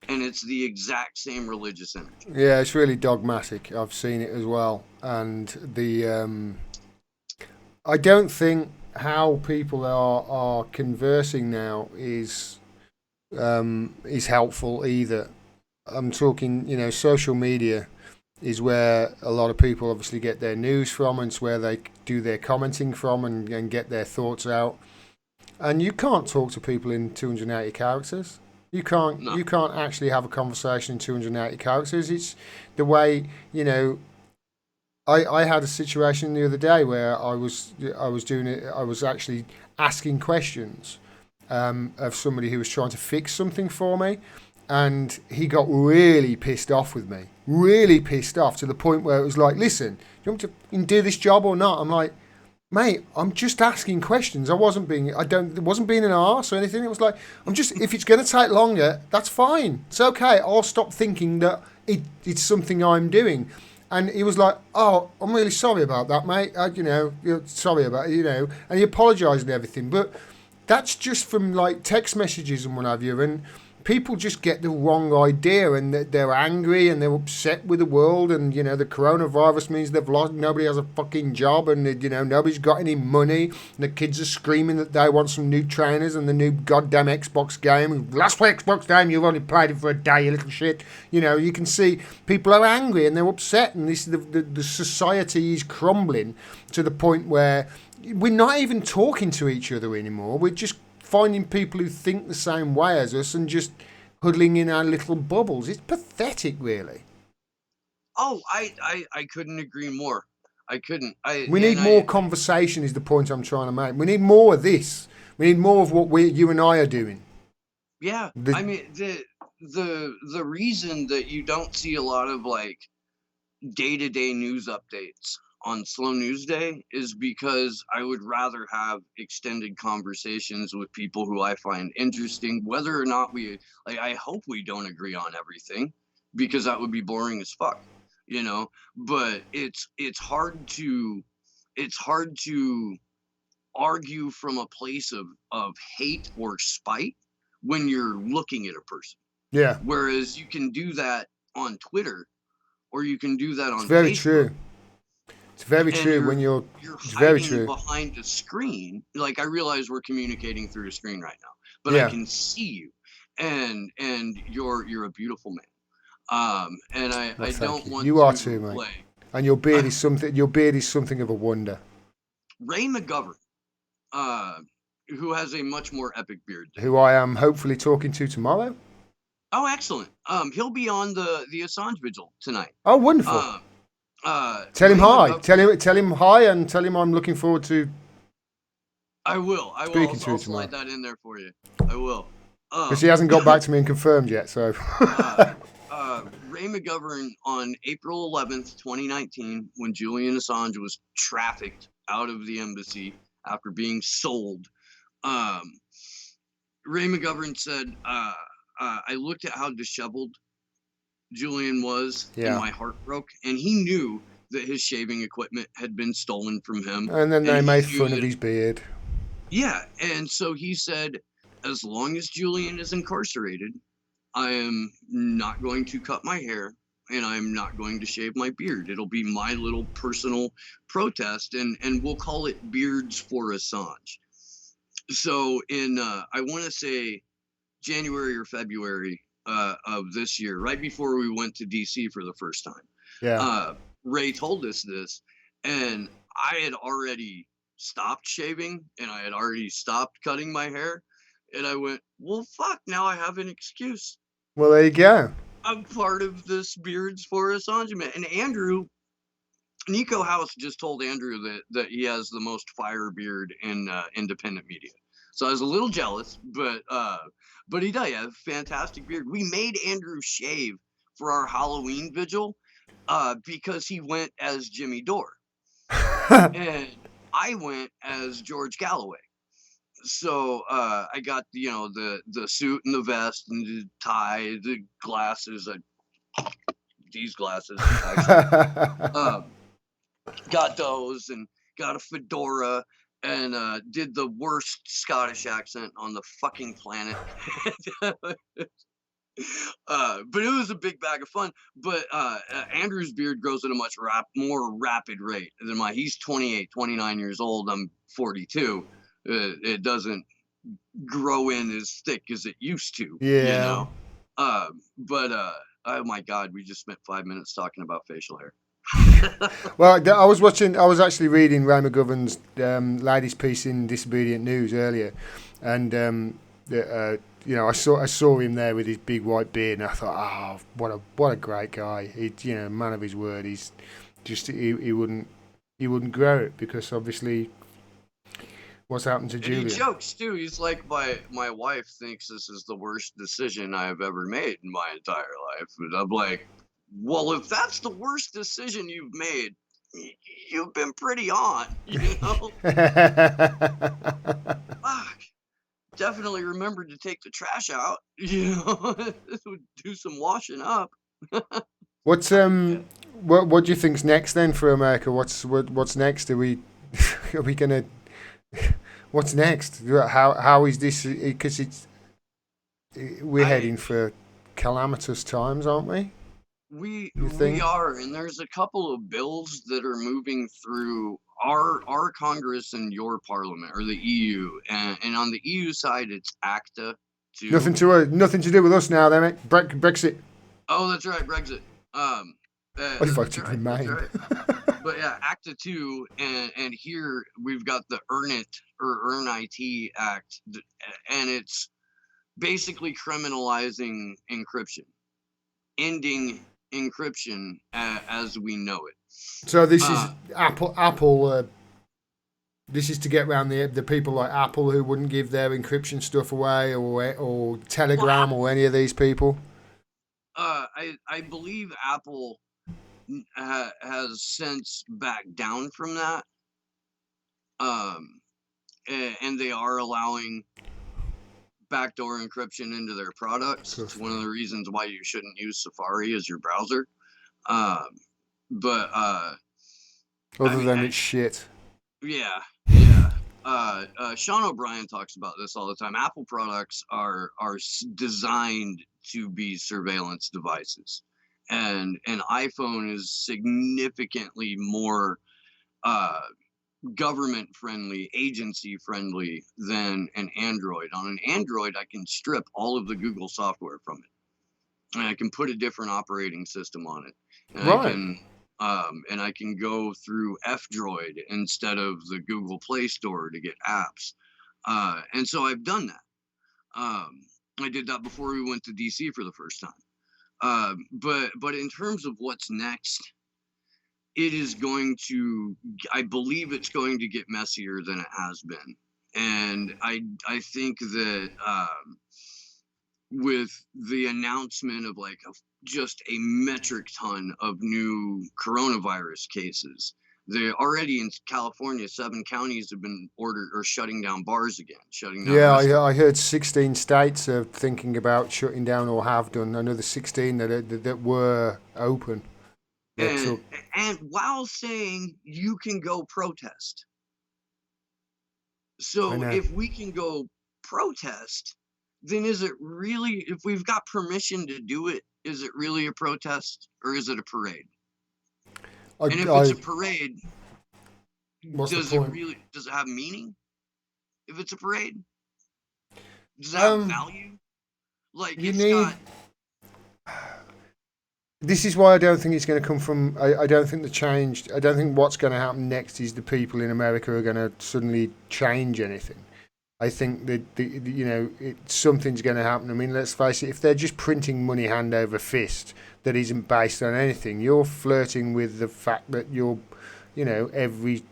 And it's the exact same religious energy. Yeah, it's really dogmatic. I've seen it as well, and I don't think how people are conversing now is helpful either. I'm talking, social media is where a lot of people obviously get their news from, and it's where they do their commenting from and get their thoughts out. And you can't talk to people in 280 characters. You can't. No. You can't actually have a conversation in 280 characters. It's the way I had a situation the other day where I was doing it. I was actually asking questions of somebody who was trying to fix something for me. And he got really pissed off with me. Really pissed off to the point where it was like, listen, do you want to do this job or not? I'm like, mate, I'm just asking questions. It wasn't being an arse or anything. It was like, if it's going to take longer, that's fine. It's okay. I'll stop thinking that it's something I'm doing. And he was like, oh, I'm really sorry about that, mate. You're sorry about it, and he apologised and everything. But that's just from like text messages and what have you. And people just get the wrong idea, and they're angry and they're upset with the world, and the coronavirus means nobody has a fucking job, and nobody's got any money, and the kids are screaming that they want some new trainers and the new goddamn Xbox game. Last Xbox game, you've only played it for a day, you little shit. You can see people are angry and they're upset, and this the society is crumbling to the point where we're not even talking to each other anymore. We're just finding people who think the same way as us and just huddling in our little bubbles. It's pathetic, really. Oh, I couldn't agree more. I couldn't. We need more conversation is the point I'm trying to make. We need more of this. We need more of what you and I are doing. Yeah. the reason that you don't see a lot of like day-to-day news updates on Slow News Day is because I would rather have extended conversations with people who I find interesting, whether or not we like. I hope we don't agree on everything, because that would be boring as fuck, you know. But it's hard to argue from a place of hate or spite when you're looking at a person. Yeah, Whereas you can do that on Twitter, or you can do that it's on very Facebook, true. It's very and true when you're. you're It's very hiding true. behind a screen. Like, I realize we're communicating through a screen right now, but I Yeah. can see you, and you're a beautiful man. And Well, I thank don't you. want You are too, to mate. like And your beard is something. Your beard is something of a wonder. Ray McGovern, uh, who has a much more epic beard than Who me. I am hopefully talking to tomorrow. Oh, excellent. He'll be on the Assange vigil tonight. Oh, wonderful. Um, Tell him Ray hi. McGovern. Tell him hi, and tell him I'm looking forward to I will. speaking to I'll you tomorrow. slide that in there for you. I will. Because he hasn't got back to me and confirmed yet. So. uh, Ray McGovern on April 11th, 2019, when Julian Assange was trafficked out of the embassy after being sold. Um, Ray McGovern said, I looked at how disheveled Julian was, and Yeah. my heart broke. And he knew that his shaving equipment had been stolen from him. And then And they he made knew fun of that, his beard. yeah. And so he said, as long as Julian is incarcerated, I am not going to cut my hair, and I'm not going to shave my beard. It'll be my little personal protest, and we'll call it Beards for Assange. So in I want to say January or February of this year, right before we went to DC for the first time, Yeah. Ray told us this, and I had already stopped shaving, and I had already stopped cutting my hair, and I went, well, fuck, now I have an excuse. Well, there you go. I'm part of this Beards for Assange. And Andrew, Nico House just told Andrew that he has the most fire beard in independent media. So I was a little jealous, but he does have a fantastic beard. We made Andrew shave for our Halloween vigil because he went as Jimmy Dore, and I went as George Galloway. So I got the suit and the vest and the tie, the glasses. These glasses actually. Got those and got a fedora and did the worst Scottish accent on the fucking planet. But it was a big bag of fun. But Andrew's beard grows at a much more rapid rate than mine. He's 28, 29 years old. I'm 42. It doesn't grow in as thick as it used to, you Yeah. know. But oh my God, we just spent 5 minutes talking about facial hair. Well, I was actually reading Ray McGovern's latest piece in Disobedient News earlier, and I saw him there with his big white beard, and I thought, oh, what a great guy. He's man of his word. He's just he wouldn't grow it because obviously what's happened to And Julian. he jokes too. He's like, my wife thinks this is the worst decision I have ever made in my entire life. And I'm like, well, if that's the worst decision you've made, you've been pretty on, Fuck. Definitely remembered to take the trash out, do some washing up. What's what do you think's next then for America? What's next? Are we gonna? What's next? How is this? Because we're heading for calamitous times, aren't we? We You think? are, and there's a couple of bills that are moving through our Congress and your Parliament, or the EU, and on the EU side, it's ACTA too. Nothing to do with us now, then, mate. Brexit. Oh, that's right, Brexit. I That's voted right, Remain. that's right. But yeah, ACTA 2, and here we've got the Earn IT Act, and it's basically criminalizing encryption, ending encryption as we know it. So this is Apple This is to get around the people like Apple who wouldn't give their encryption stuff away, or Well, Telegram, or any of these people. I believe Apple has since backed down from that, um, and they are allowing backdoor encryption into their products. It's one of the reasons why you shouldn't use Safari as your browser. Um, but I Other mean, than it's shit. yeah, yeah. Sean O'Brien talks about this all the time. Apple products are designed to be surveillance devices, and an iPhone is significantly more uh, government friendly, agency friendly than an Android. On an Android, I can strip all of the Google software from it, and I can put a different operating system on it, and Right. I can go through F-Droid instead of the Google Play Store to get apps, and so I've done that. I did that before we went to DC for the first time. But in terms of what's next, it is going to, I believe it's going to get messier than it has been. And I think that with the announcement of like just a metric ton of new coronavirus cases, they already in California, 7 counties have been ordered or shutting down bars again, shutting down Yeah, restaurants. I heard 16 states are thinking about shutting down or have done. Another 16 that were open. That And took. and while saying you can go protest. I So know. if we can go protest, then is it really, if we've got permission to do it, is it really a protest or is it a parade? And if it's I. a parade, What's the point? does it have meaning? If it's a parade, does it have Um, value? Like you it's need. got, This is why I don't think it's going to come from. I don't think the change. I don't think what's going to happen next is the people in America are going to suddenly change anything. I think that something's going to happen. I mean, let's face it. If they're just printing money hand over fist that isn't based on anything, you're flirting with the fact that every.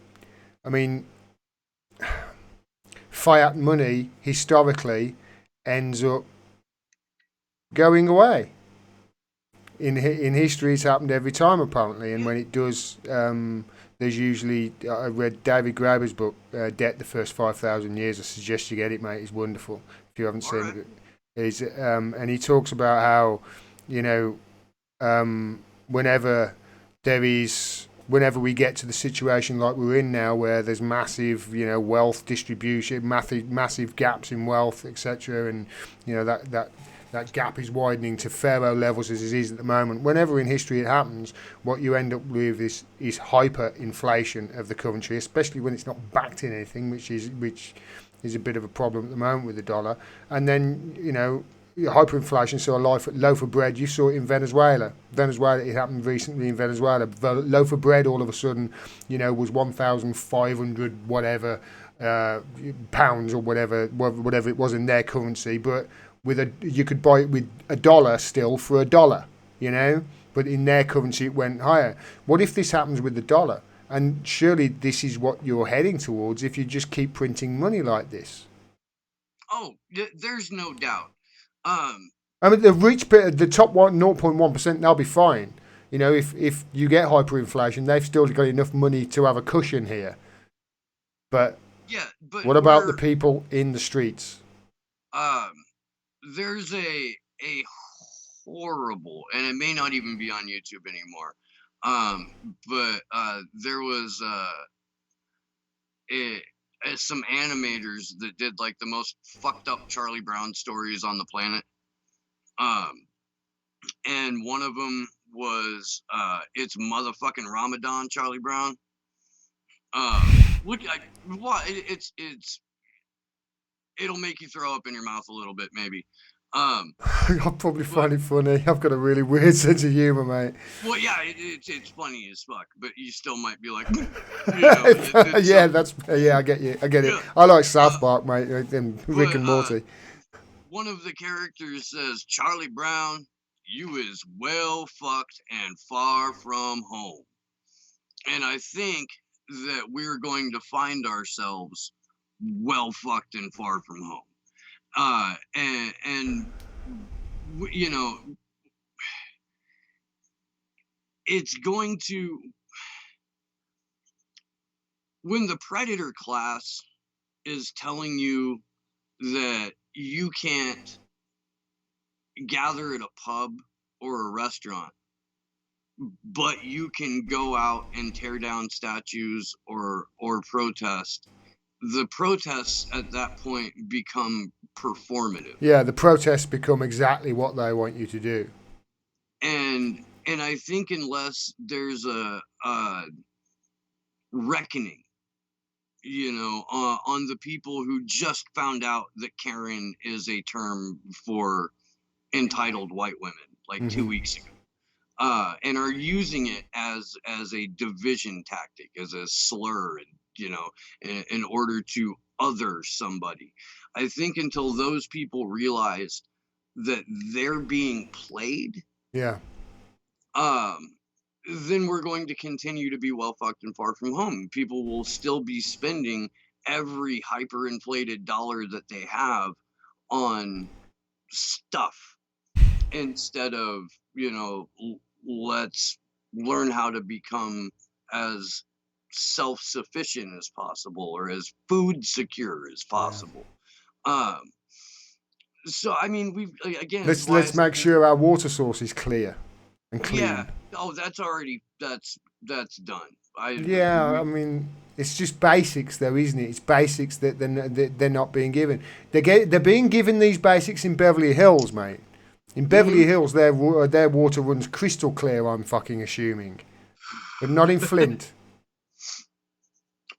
I mean, fiat money historically ends up going away. In history, it's happened every time apparently, and yeah, when it does, there's usually. I read David Graeber's book, Debt: The First 5,000 Years. I suggest you get it, mate. It's wonderful if you haven't all seen right. it. And he talks about how you know whenever whenever we get to the situation like we're in now, where there's massive wealth distribution, massive gaps in wealth, etc., and that gap is widening to Pharaoh levels as it is at the moment. Whenever in history it happens, what you end up with is hyperinflation of the currency, especially when it's not backed in anything, which is a bit of a problem at the moment with the dollar. And then hyperinflation. So a loaf of bread. You saw it in Venezuela. It happened recently in Venezuela. The loaf of bread all of a sudden, was 1,500 whatever pounds or whatever it was in their currency, but you could buy it with $1 still for $1, but in their currency it went higher. What if this happens with the dollar? And surely this is what you're heading towards if you just keep printing money like this. Oh, there's no doubt. Um, I mean, the rich bit, the top 0.1%, they'll be fine. If you get hyperinflation, they've still got enough money to have a cushion here. But yeah, but what about the people in the streets? um, there's a horrible, and it may not even be on YouTube anymore. But there was it, some animators that did like the most fucked up Charlie Brown stories on the planet. Um, and one of them was it's motherfucking Ramadan, Charlie Brown. Look, what it'll make you throw up in your mouth a little bit, maybe. Um, I'll probably but find it funny. I've got a really weird sense of humour, mate. well, yeah, it's funny as fuck, but you still might be like, it's Yeah, I get you. I get it. yeah. I like South Uh, Park, mate, and Rick but and Morty. one of the characters says, Charlie Brown, you is well fucked and far from home. And I think that we're going to find ourselves well fucked and far from home. And you know, it's going to, when the predator class is telling you that you can't gather at a pub or a restaurant, but you can go out and tear down statues or protest, the protests at that point become performative. Yeah, the protests become exactly what they want you to do. And I think unless there's a reckoning, on the people who just found out that Karen is a term for entitled white women like 2 weeks ago, and are using it as a division tactic, as a slur, and in order to other somebody. I think until those people realize that they're being played, Yeah. then we're going to continue to be well fucked and far from home. People will still be spending every hyperinflated dollar that they have on stuff instead of, let's learn how to become as self-sufficient as possible, or as food secure as possible. So I mean, we've, again, it's why Let's make sure our water source is clear and clean. Yeah. Oh, that's already, that's done. Yeah, I mean, it's just basics, though, isn't it? It's basics that they're not being given. They're being given these basics in Beverly Hills, mate. In Beverly Hills, their water runs crystal clear. I'm fucking assuming, but not in Flint.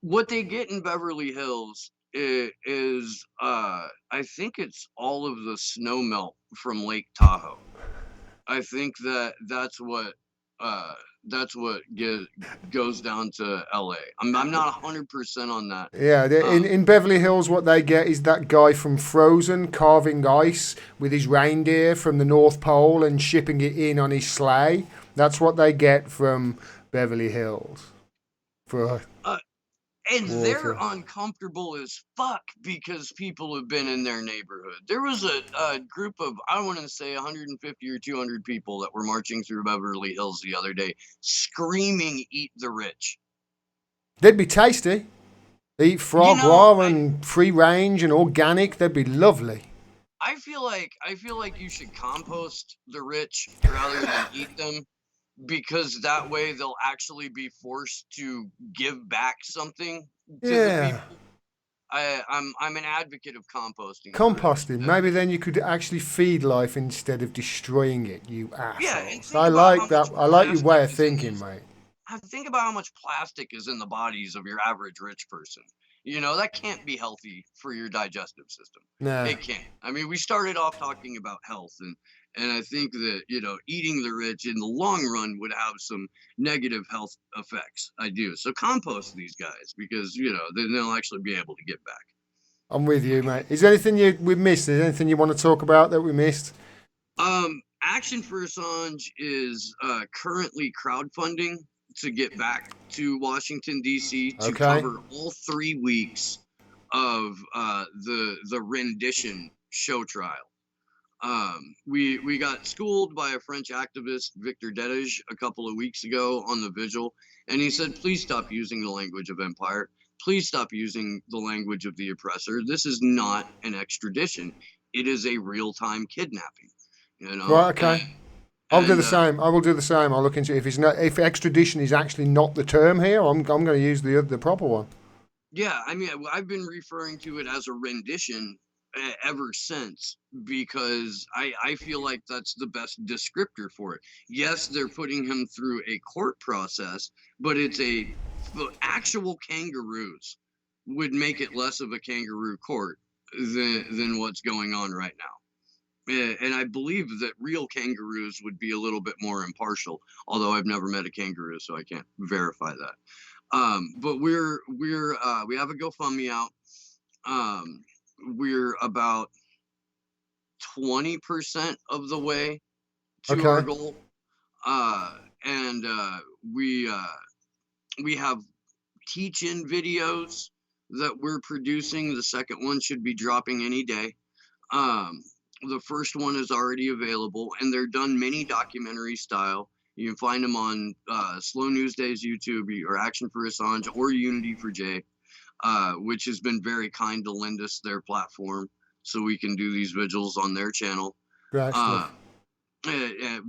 What they get in Beverly Hills is I think it's all of the snow melt from Lake Tahoe. I think that's what goes down to LA. I'm not 100% on that. Yeah, in Beverly Hills, what they get is that guy from Frozen carving ice with his reindeer from the North Pole and shipping it in on his sleigh. That's what they get from Beverly Hills for And they're water. uncomfortable as fuck because people have been in their neighborhood. There was a group of, I want to say 150 or 200 people that were marching through Beverly Hills the other day, screaming, "Eat the rich." They'd be tasty. They eat You frog know, raw and free range and organic. They'd be lovely. I feel like you should compost the rich rather than eat them, because that way they'll actually be forced to give back something to the Yeah. people. I'm an advocate of composting the rich. Composting. Maybe then you could actually feed life instead of destroying it, you Yeah, and assholes. think I about how like much that. I like your plastic way of is in thinking, those. mate. Think about how much plastic is in the bodies of your average rich person. That can't be healthy for your digestive system. Nah. It can't. I mean, we started off talking about health, and I think that, eating the rich in the long run would have some negative health effects. I do. So compost these guys, because, then they'll actually be able to give back. I'm with you, mate. Is there anything we missed? Is there anything you want to talk about that we missed? Action for Assange is currently crowdfunding to get back to Washington, D.C. to Okay. cover all 3 weeks of the rendition show trial. We got schooled by a French activist, Victor Dedege, a couple of weeks ago on the vigil, and he said, "Please stop using the language of empire. Please stop using the language of the oppressor. This is not an extradition. It is a real-time kidnapping." Right. Okay. I'll do And the same. I will do the same. I'll look into it. If extradition is actually not the term here, I'm going to use the proper one. yeah, I mean, I've been referring to it as a rendition ever since, because I feel like that's the best descriptor for it. Yes, they're putting him through a court process, but the actual kangaroos would make it less of a kangaroo court than what's going on right now. And I believe that real kangaroos would be a little bit more impartial, although I've never met a kangaroo, so I can't verify that. But we have a GoFundMe out. We're about 20% of the way to our Okay. goal. And we have teach-in videos that we're producing. The second one should be dropping any day. The first one is already available, and they're done mini documentary style. You can find them on Slow News Day's YouTube, or Action for Assange, or Unity for Jay, which has been very kind to lend us their platform so we can do these vigils on their channel. Great stuff.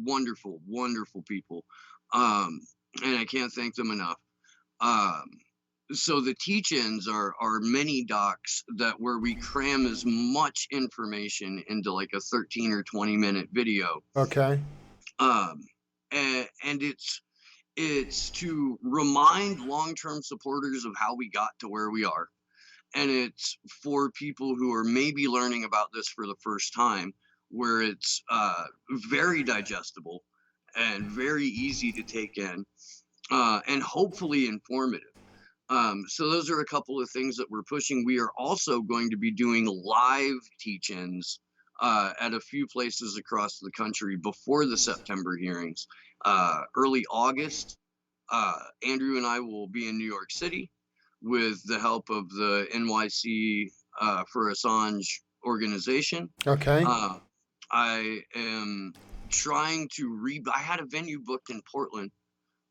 Wonderful, wonderful people. And I can't thank them enough. So the teach-ins are mini docs where we cram as much information into like a 13 or 20-minute video. Okay. And it's to remind long-term supporters of how we got to where we are. And it's for people who are maybe learning about this for the first time, where it's very digestible and very easy to take in, and hopefully informative. So those are a couple of things that we're pushing. We are also going to be doing live teach-ins at a few places across the country before the September hearings. Early August, Andrew and I will be in New York City with the help of the NYC for Assange organization. Okay. I am trying to I had a venue booked in Portland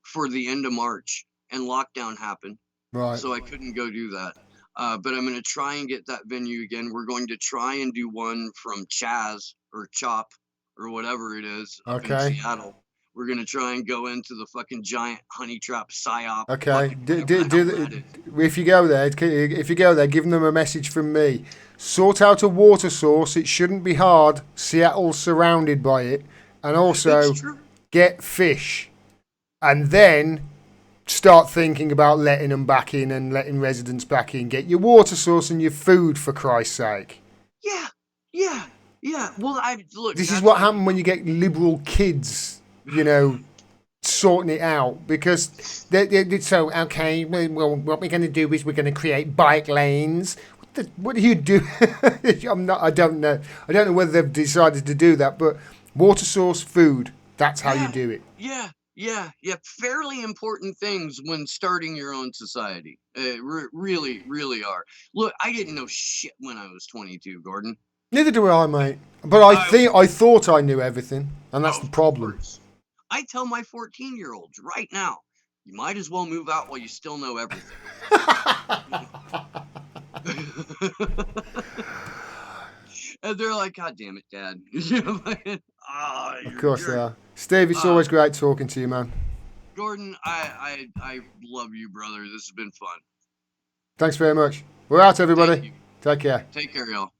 for the end of March, and lockdown happened. Right. So I couldn't go do that. But I'm going to try and get that venue again. We're going to try and do one from Chaz or Chop or whatever it is up in Seattle. We're going to try and go into the fucking giant honey trap psyop. Okay. If you go there, give them a message from me. Sort out a water source. It shouldn't be hard. Seattle's surrounded by it. And also get fish. And then start thinking about letting them back in and letting residents back in. Get your water source and your food, for Christ's sake. Yeah. Well, look. This is what happened when you get liberal kids, sorting it out, because so okay. Well, what we're going to do is we're going to create bike lanes. What do you do? I don't know. I don't know whether they've decided to do that, but water source, food. That's how you do it. Yeah. Fairly important things when starting your own society. Really, really are. Look, I didn't know shit when I was 22, Gordon. Neither do I, mate. But I thought I knew everything, and that's the problem. I tell my 14-year-olds right now, you might as well move out while you still know everything. And they're like, God damn it, Dad. Of course they are. Steve, it's always great talking to you, man. Gordon, I love you, brother. This has been fun. Thanks very much. We're out, everybody. Take care. Take care, y'all.